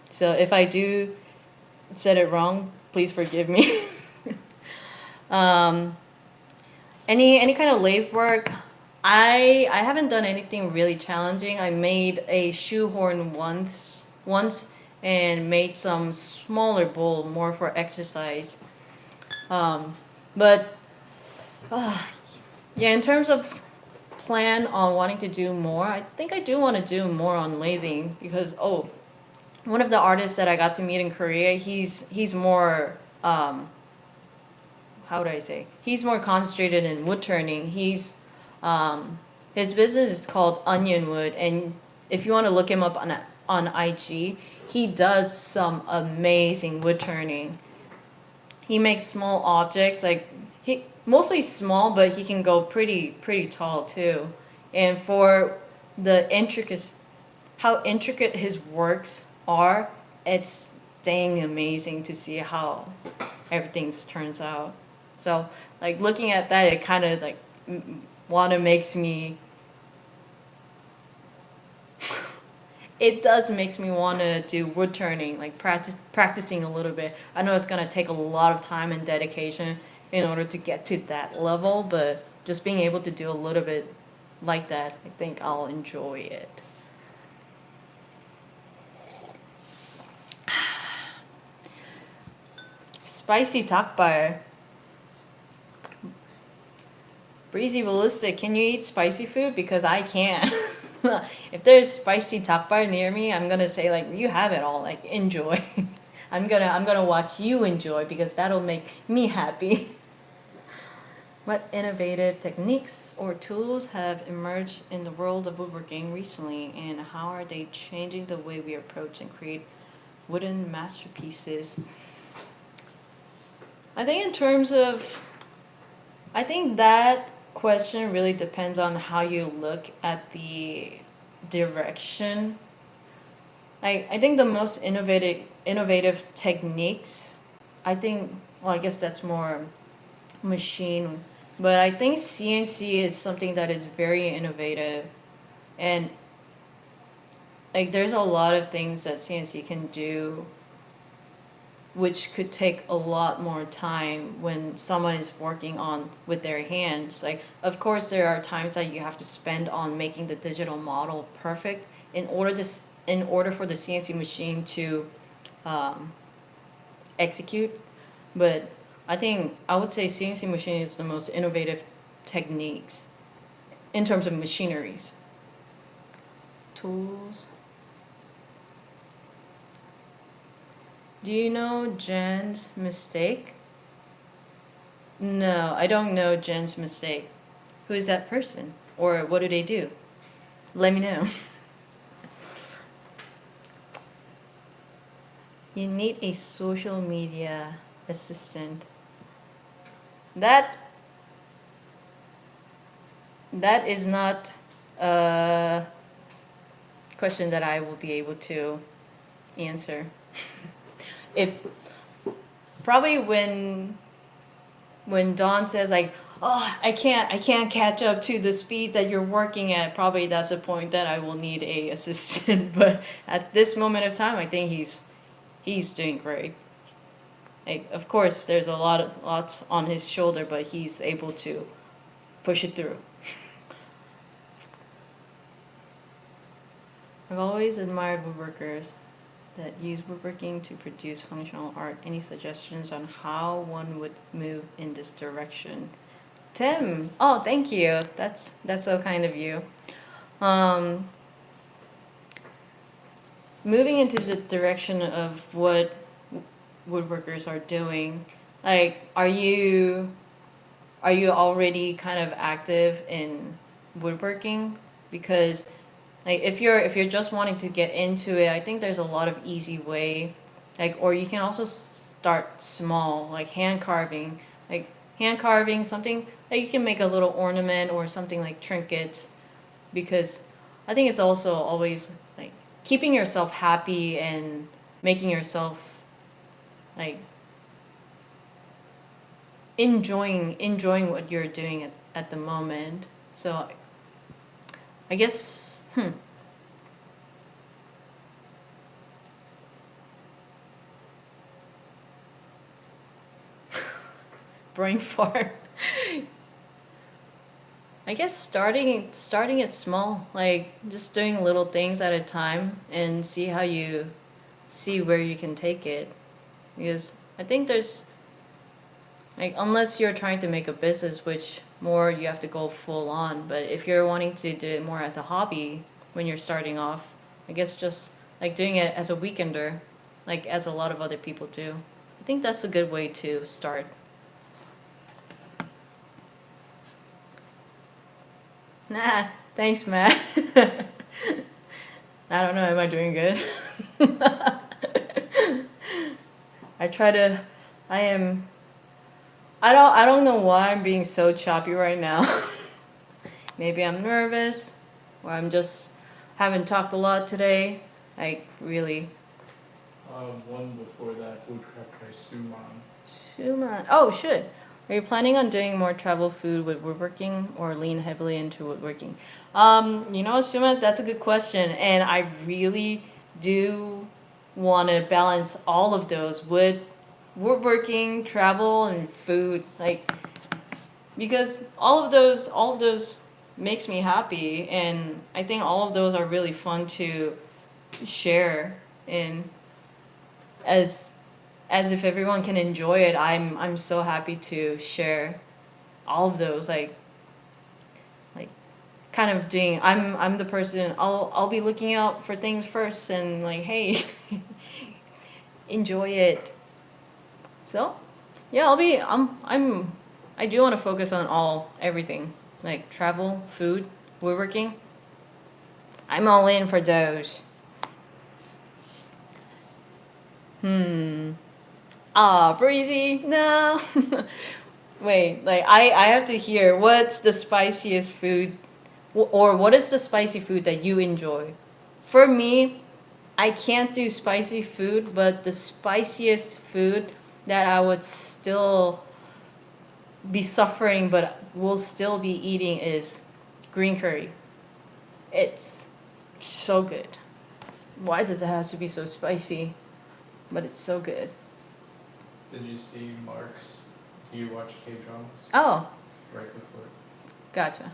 So if I do said it wrong, please forgive me. Any kind of lathe work, I haven't done anything really challenging. I made a shoehorn once and made some smaller bowl more for exercise. But yeah, in terms of plan on wanting to do more, I think I do want to do more on lathing because one of the artists that I got to meet in Korea, he's more how would I say? He's more concentrated in wood turning. His business is called Onion Wood, and if you want to look him up on IG, he does some amazing wood turning. He makes small objects, like he mostly small, but he can go pretty tall too. And for the how intricate his works are, it's dang amazing to see how everything turns out. So like looking at that, it kind of like wanna makes me. It does makes me want to do wood turning, like practicing a little bit. I know it's gonna take a lot of time and dedication in order to get to that level, but just being able to do a little bit like that, I think I'll enjoy it. Spicy takbar. Breezy Ballistic, can you eat spicy food? Because I can't. If there's spicy takbar near me, I'm gonna say like, you have it all, like enjoy. I'm gonna watch you enjoy because that'll make me happy. What innovative techniques or tools have emerged in the world of woodworking recently, and how are they changing the way we approach and create wooden masterpieces? I think in terms of, I think that question really depends on how you look at the direction. I think the most innovative techniques, I think, well, I guess that's more machine, but I think CNC is something that is very innovative, and like there's a lot of things that CNC can do which could take a lot more time when someone is working on with their hands. Like, of course, there are times that you have to spend on making the digital model perfect in order for the CNC machine to execute. But I would say CNC machine is the most innovative techniques in terms of machineries. Tools. Do you know Jen's mistake? No, I don't know Jen's mistake. Who is that person? Or what do they do? Let me know. You need a social media assistant. That is not a question that I will be able to answer. If probably when Dawn says like, oh, I can't catch up to the speed that you're working at, probably that's a point that I will need a assistant. But at this moment of time, I think he's doing great. Like, of course, there's lots on his shoulder, but he's able to push it through. I've always admired woodworkers that use woodworking to produce functional art. Any suggestions on how one would move in this direction? Tim, oh, thank you. That's so kind of you. Um, moving into the direction of what woodworkers are doing, like, are you already kind of active in woodworking? Because like if you're just wanting to get into it, I think there's a lot of easy way, like, or you can also start small, like hand carving something that you can make a little ornament or something like trinkets, because I think it's also always like keeping yourself happy and making yourself like enjoying what you're doing at the moment. So I guess brain fart. I guess starting it small, like just doing little things at a time and see where you can take it. Because I think there's like, unless you're trying to make a business, which more you have to go full on, but if you're wanting to do it more as a hobby when you're starting off, I guess just like doing it as a weekender, like as a lot of other people do. I think that's a good way to start. Nah, thanks, Matt. I don't know, am I doing good? I try to I am I don't know why I'm being so choppy right now. Maybe I'm nervous, or I'm just haven't talked a lot today. Like, really. One before that, Woodcraft by Suman. Suman. Oh, shit. Are you planning on doing more travel food with woodworking or lean heavily into woodworking? Suman, that's a good question. And I really do want to balance all of those woodworking, travel, and food. Like, because all of those makes me happy, and I think all of those are really fun to share, and as as if everyone can enjoy it, I'm so happy to share all of those, like kind of doing, I'm the person, I'll be looking out for things first and like, hey, enjoy it. So yeah, I do want to focus on everything, like travel, food, woodworking. I'm all in for those. Hmm. Ah, breezy. No. Wait, like I have to hear what's the spiciest food, or what is the spicy food that you enjoy? For me, I can't do spicy food, but the spiciest food that I would still be suffering but will still be eating is green curry. It's so good. Why does it have to be so spicy? But it's so good. Did you see Mark's? Do you watch K-dramas? Oh, Right before. gotcha.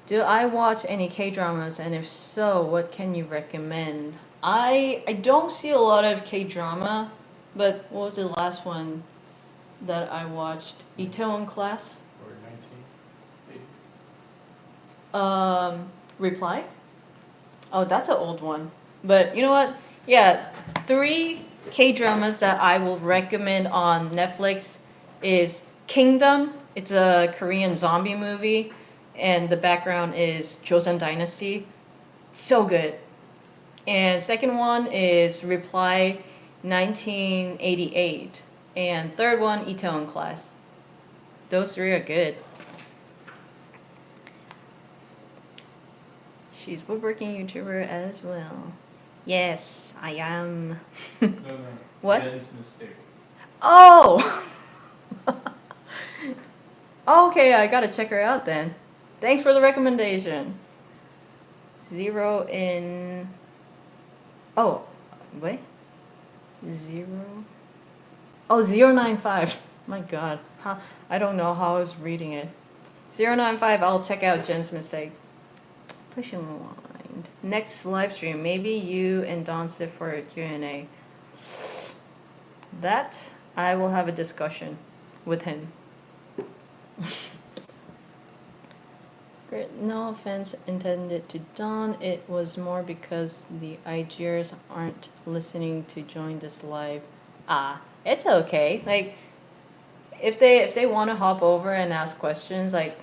Do I watch any K dramas, and if so, what can you recommend? I don't see a lot of K drama, but what was the last one that I watched? Itaewon Class. Or 19? Reply. Oh, that's an old one. But you know what? Yeah, three K dramas that I will recommend on Netflix is Kingdom. It's a Korean zombie movie, and the background is Joseon Dynasty. So good. And second one is Reply 1988. And third one, Itaewon Class. Those three are good. She's woodworking YouTuber as well. Yes, I am. No. What? Ben's mistake. Oh! Okay, I gotta check her out then. Thanks for the recommendation. 0 in. Oh, wait. 0. Oh, 095. My God. I don't know how I was reading it. 095, I'll check out Jen's mistake. Pushing rewind. Next live stream, maybe you and Don sit for a Q&A. That, I will have a discussion with him. Great. No offense intended to Don. It was more because the IGers aren't listening to join this live. It's okay. Like, if they want to hop over and ask questions, like,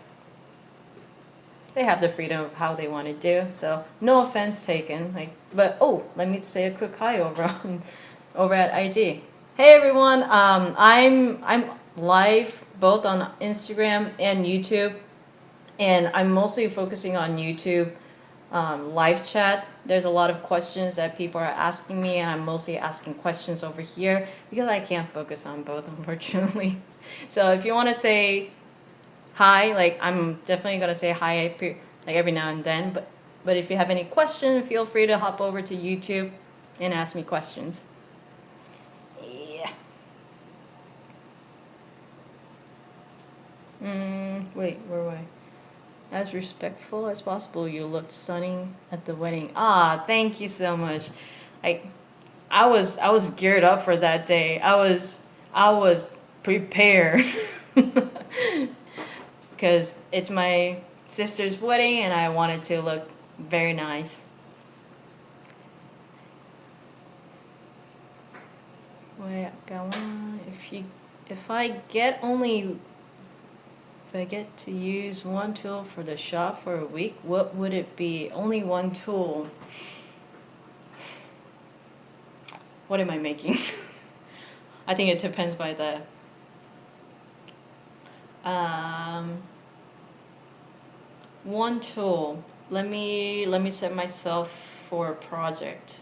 they have the freedom of how they want to do. So no offense taken. Like, but let me say a quick hi over at IG. Hey everyone. I'm live both on Instagram and YouTube, and I'm mostly focusing on YouTube live chat. There's a lot of questions that people are asking me, and I'm mostly asking questions over here because I can't focus on both, unfortunately. So if you want to say hi, like, I'm definitely gonna say hi like every now and then. But if you have any questions, feel free to hop over to YouTube and ask me questions. Yeah. Wait, where were I? As respectful as possible, you looked stunning at the wedding. Thank you so much. Like, I was geared up for that day. I was prepared. Because it's my sister's wedding and I wanted to look very nice. Wait, got one. If I get to use one tool for the shop for a week, what would it be? Only one tool. What am I making? I think it depends by the one tool. Let me set myself for a project.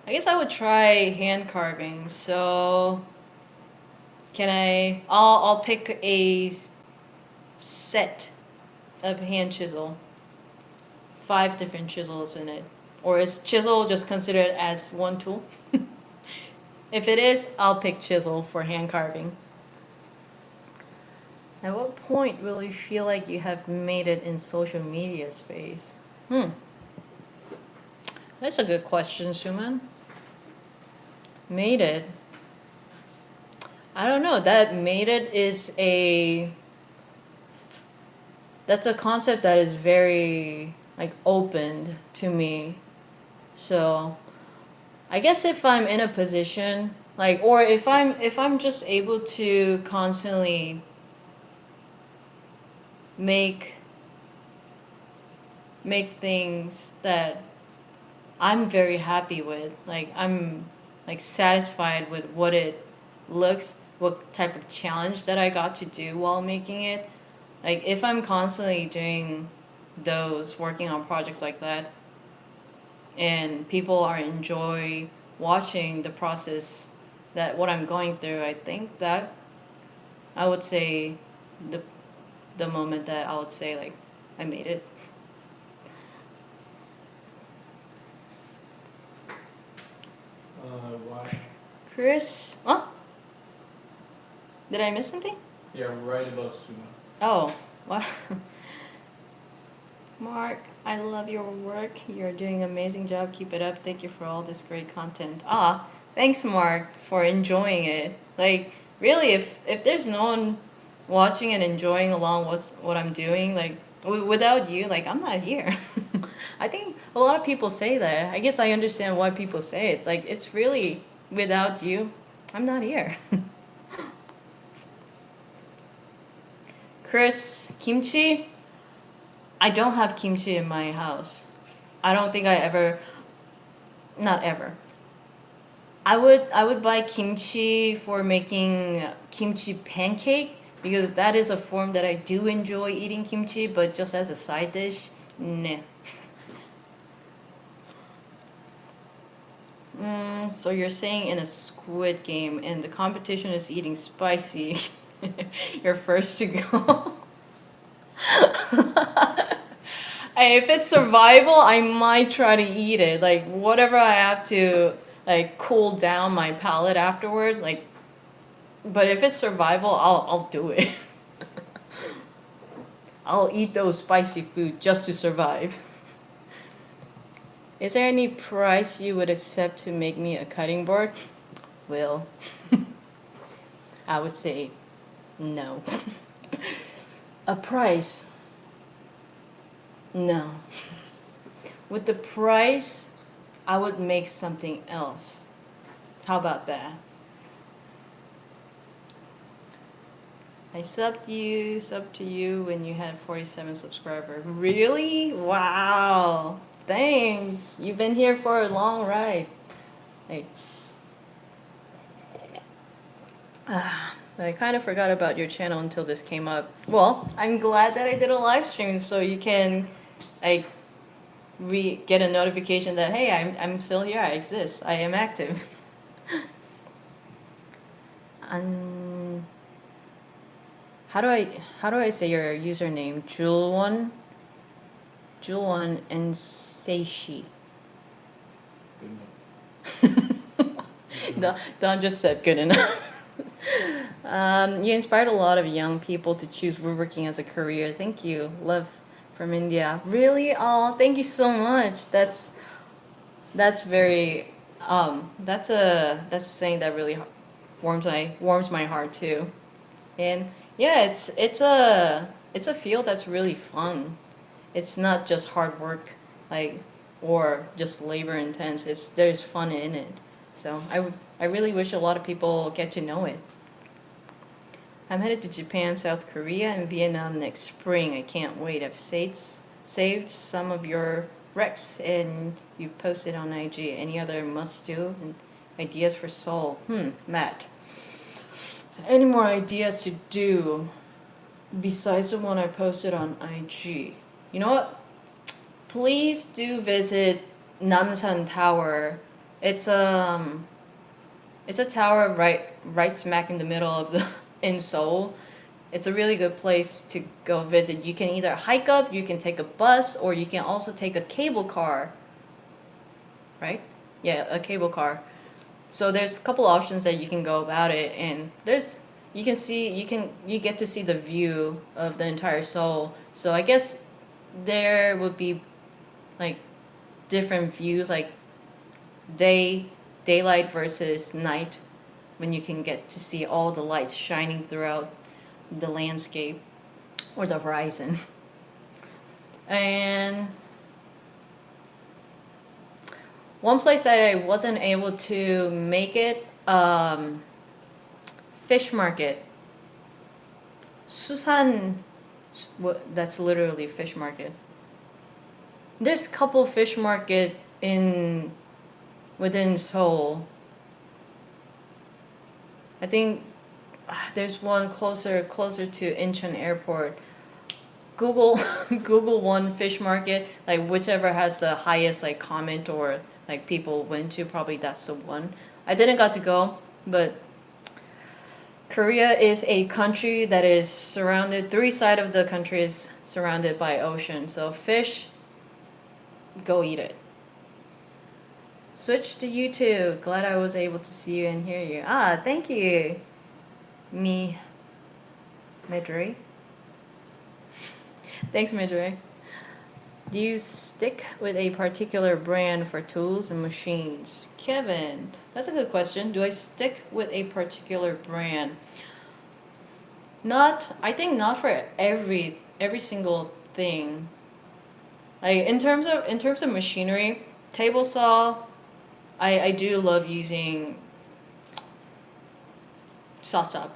I guess I would try hand carving. So I'll pick a set of hand chisel. 5 different chisels in it. Or is chisel just considered as one tool? If it is, I'll pick chisel for hand carving. At what point will you feel like you have made it in social media space? That's a good question, Suman. Made it. I don't know. That made it is that's a concept that is very like opened to me. So I guess if I'm in a position like, or if I'm just able to constantly make things that I'm very happy with, like I'm like satisfied with what it looks, what type of challenge that I got to do while making it. Like if I'm constantly doing those, working on projects like that, and people are enjoy watching the process that what I'm going through, I think that I would say the moment that I would say like I made it. Why? Chris, did I miss something? Yeah, right above Suma. Oh, wow. Mark, I love your work. You're doing an amazing job. Keep it up. Thank you for all this great content. Thanks, Mark, for enjoying it. Like, really, if there's no one watching and enjoying along what I'm doing, like, without you, like, I'm not here. I think a lot of people say that. I guess I understand why people say it. Like, it's really without you, I'm not here. Chris, kimchi? I don't have kimchi in my house. I don't think I ever, not ever. I would buy kimchi for making kimchi pancake because that is a form that I do enjoy eating kimchi, but just as a side dish, nah. So you're saying in a Squid Game and the competition is eating spicy, you're first to go. If it's survival, I might try to eat it. Like whatever I have to like cool down my palate afterward. Like, but if it's survival, I'll do it. I'll eat those spicy food just to survive. Is there any price you would accept to make me a cutting board? Will. I would say no. A price? No. With the price, I would make something else. How about that? I subbed to you when you had 47 subscribers. Really? Wow. Thanks. You've been here for a long ride. Like, I kind of forgot about your channel until this came up. Well, I'm glad that I did a live stream so you can like get a notification that hey, I'm still here. I exist. I am active. How do I say your username? Julwon and Seishi. Good enough. Don just said good enough. You inspired a lot of young people to choose woodworking as a career. Thank you. Love from India. Really? Oh, thank you so much. That's very that's a saying that really warms my heart too. And yeah, it's a field that's really fun. It's not just hard work like or just labor intense. There's fun in it. So I really wish a lot of people get to know it. I'm headed to Japan, South Korea, and Vietnam next spring. I can't wait. I've saved some of your recs and you've posted on IG. Any other must-do and ideas for Seoul? Matt. Any more ideas to do besides the one I posted on IG? You know what? Please do visit Namsan Tower. It's a tower right smack in the middle of the in Seoul. It's a really good place to go visit. You can either hike up, you can take a bus, or you can also take a cable car. Right? Yeah, a cable car. So there's a couple options that you can go about it, and you get to see the view of the entire Seoul. So I guess there would be like different views, like daylight versus night, when you can get to see all the lights shining throughout the landscape or the horizon. And one place that I wasn't able to make it, fish market. Susan, that's literally fish market. There's a couple fish market within Seoul. I think there's one closer to Incheon Airport. Google Google one fish market, like whichever has the highest like comment or like people went to, probably that's the one. I didn't got to go, but Korea is a country that is surrounded, three sides of the country is surrounded by ocean. So fish, go eat it. Switch to YouTube. Glad I was able to see you and hear you. Thank you. Midri. Thanks, Midri. Do you stick with a particular brand for tools and machines? Kevin, that's a good question. Do I stick with a particular brand? I think not for every single thing. Like in terms of machinery, table saw, I do love using SawStop.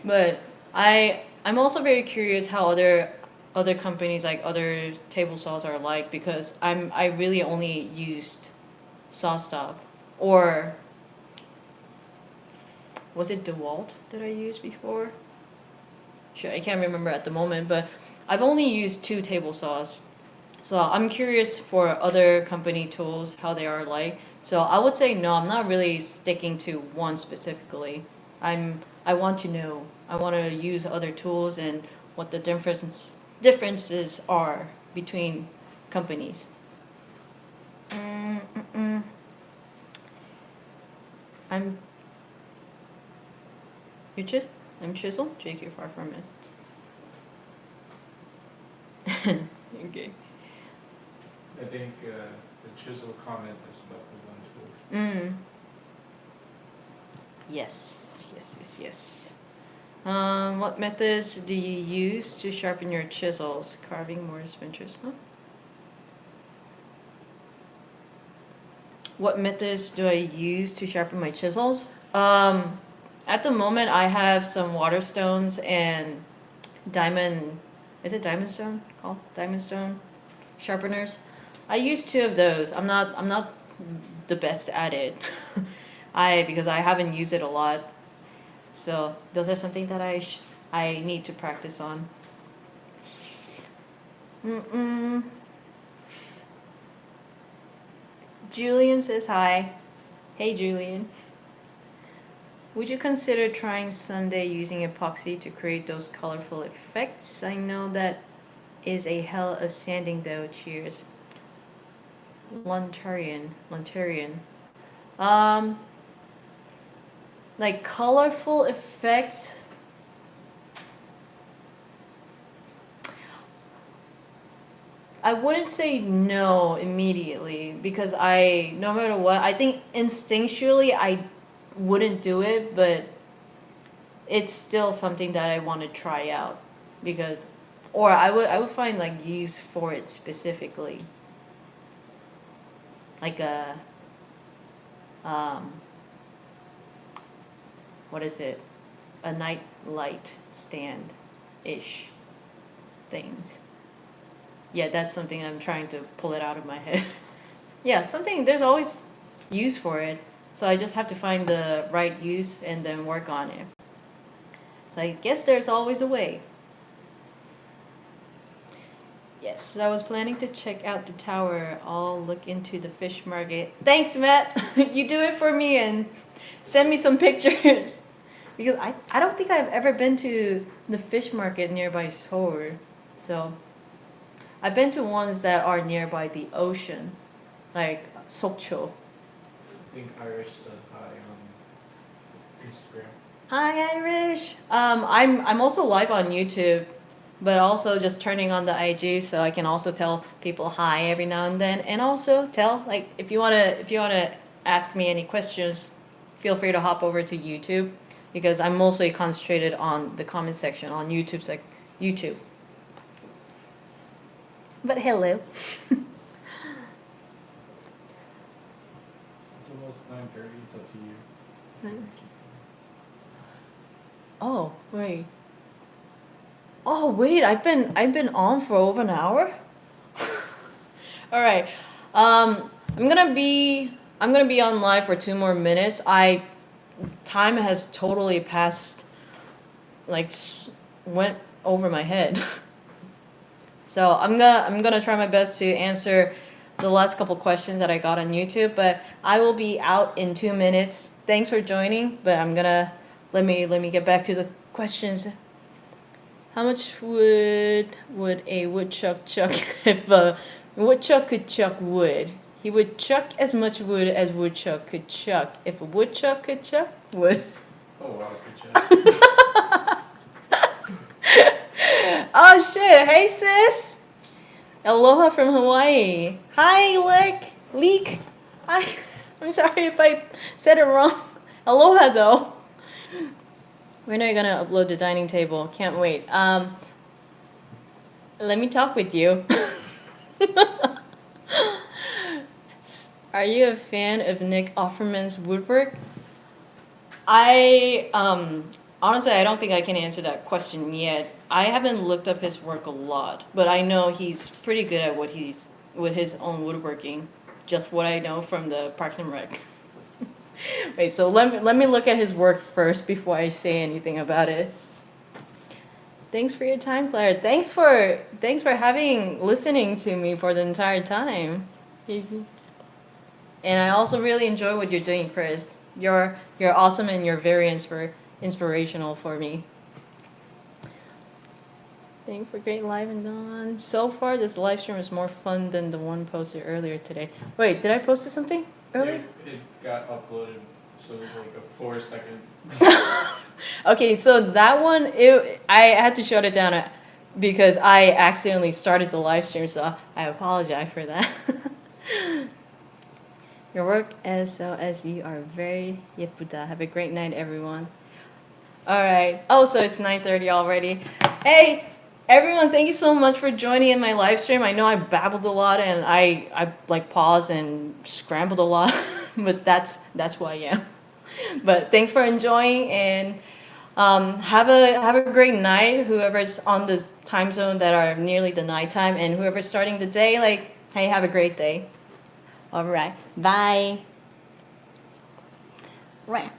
But I'm also very curious how other companies, like other table saws are like, because I really only used SawStop, or was it DeWalt that I used before? Sure, I can't remember at the moment, but I've only used 2 table saws. So I'm curious for other company tools, how they are like. So I would say no, I'm not really sticking to one specifically. I want to know. I want to use other tools and what the differences are between companies. Mm-mm-mm. I'm you chisel? I'm chisel? JQ, far from it. Okay. I think the chisel comment is about the one tool. Yes, yes, yes, yes. What methods do you use to sharpen your chisels? Carving, mortise, pinchers, huh? What methods do I use to sharpen my chisels? At the moment, I have some water stones and diamond. Is it diamond stone called diamond stone sharpeners? I use two of those. I'm not the best at it. Because I haven't used it a lot. So those are something that I need to practice on. Mm-mm. Julian says hi. Hey, Julian. Would you consider trying someday using epoxy to create those colorful effects? I know that is a hell of sanding though. Cheers. Luntarian. Um, like colorful effects. I wouldn't say no immediately because no matter what, I think instinctually I wouldn't do it, but it's still something that I want to try out because, or I would find like use for it specifically, like a, um, what is it, a night light stand, ish, things. Yeah, that's something I'm trying to pull it out of my head. Yeah, something, there's always use for it. So I just have to find the right use and then work on it. So I guess there's always a way. Yes, I was planning to check out the tower. I'll look into the fish market. Thanks, Matt. You do it for me and send me some pictures. Because I don't think I've ever been to the fish market nearby Seoul. So I've been to ones that are nearby the ocean, like Soju. I think Irish said hi on Instagram. Hi, Irish. I'm also live on YouTube, but also just turning on the IG so I can also tell people hi every now and then, and also tell like if you wanna ask me any questions, feel free to hop over to YouTube because I'm mostly concentrated on the comment section on YouTube's like YouTube. But hello. It's almost 9:30. It's up to you. Oh wait. Oh wait, I've been on for over an hour. All right. I'm gonna be on live for 2 more minutes. Time has totally passed, like went over my head. So I'm gonna try my best to answer the last couple questions that I got on YouTube, but I will be out in 2 minutes. Thanks for joining, but I'm gonna let me get back to the questions. How much would a woodchuck chuck if a woodchuck could chuck wood? He would chuck as much wood as woodchuck could chuck. If a woodchuck could chuck wood. Oh wow, good job. Oh shit! Hey sis. Aloha from Hawaii. Hi Leek. Hi. I'm sorry if I said it wrong. Aloha though. When are you gonna upload the dining table? Can't wait. Let me talk with you. Are you a fan of Nick Offerman's woodwork? Honestly, I don't think I can answer that question yet. I haven't looked up his work a lot, but I know he's pretty good at with his own woodworking. Just what I know from the Parks and Rec. Wait, so let me look at his work first before I say anything about it. Thanks for your time, Clara. Thanks for listening to me for the entire time. And I also really enjoy what you're doing, Chris. You're awesome and you're very inspirational for me. Thank you for great live and on. So far, this live stream is more fun than the one posted earlier today. Wait, did I post something earlier? It got uploaded, so it was like a 4-second. Okay, so that one, I had to shut it down because I accidentally started the live stream, so I apologize for that. Your work as well as you are very 예쁘다. Have a great night, everyone. All right. Oh, so it's 9:30 already. Hey, everyone! Thank you so much for joining in my live stream. I know I babbled a lot and I like paused and scrambled a lot, but that's who I am. But thanks for enjoying and have a great night. Whoever's on the time zone that are nearly the nighttime, and whoever's starting the day, like, hey, have a great day. All right. Bye. Right.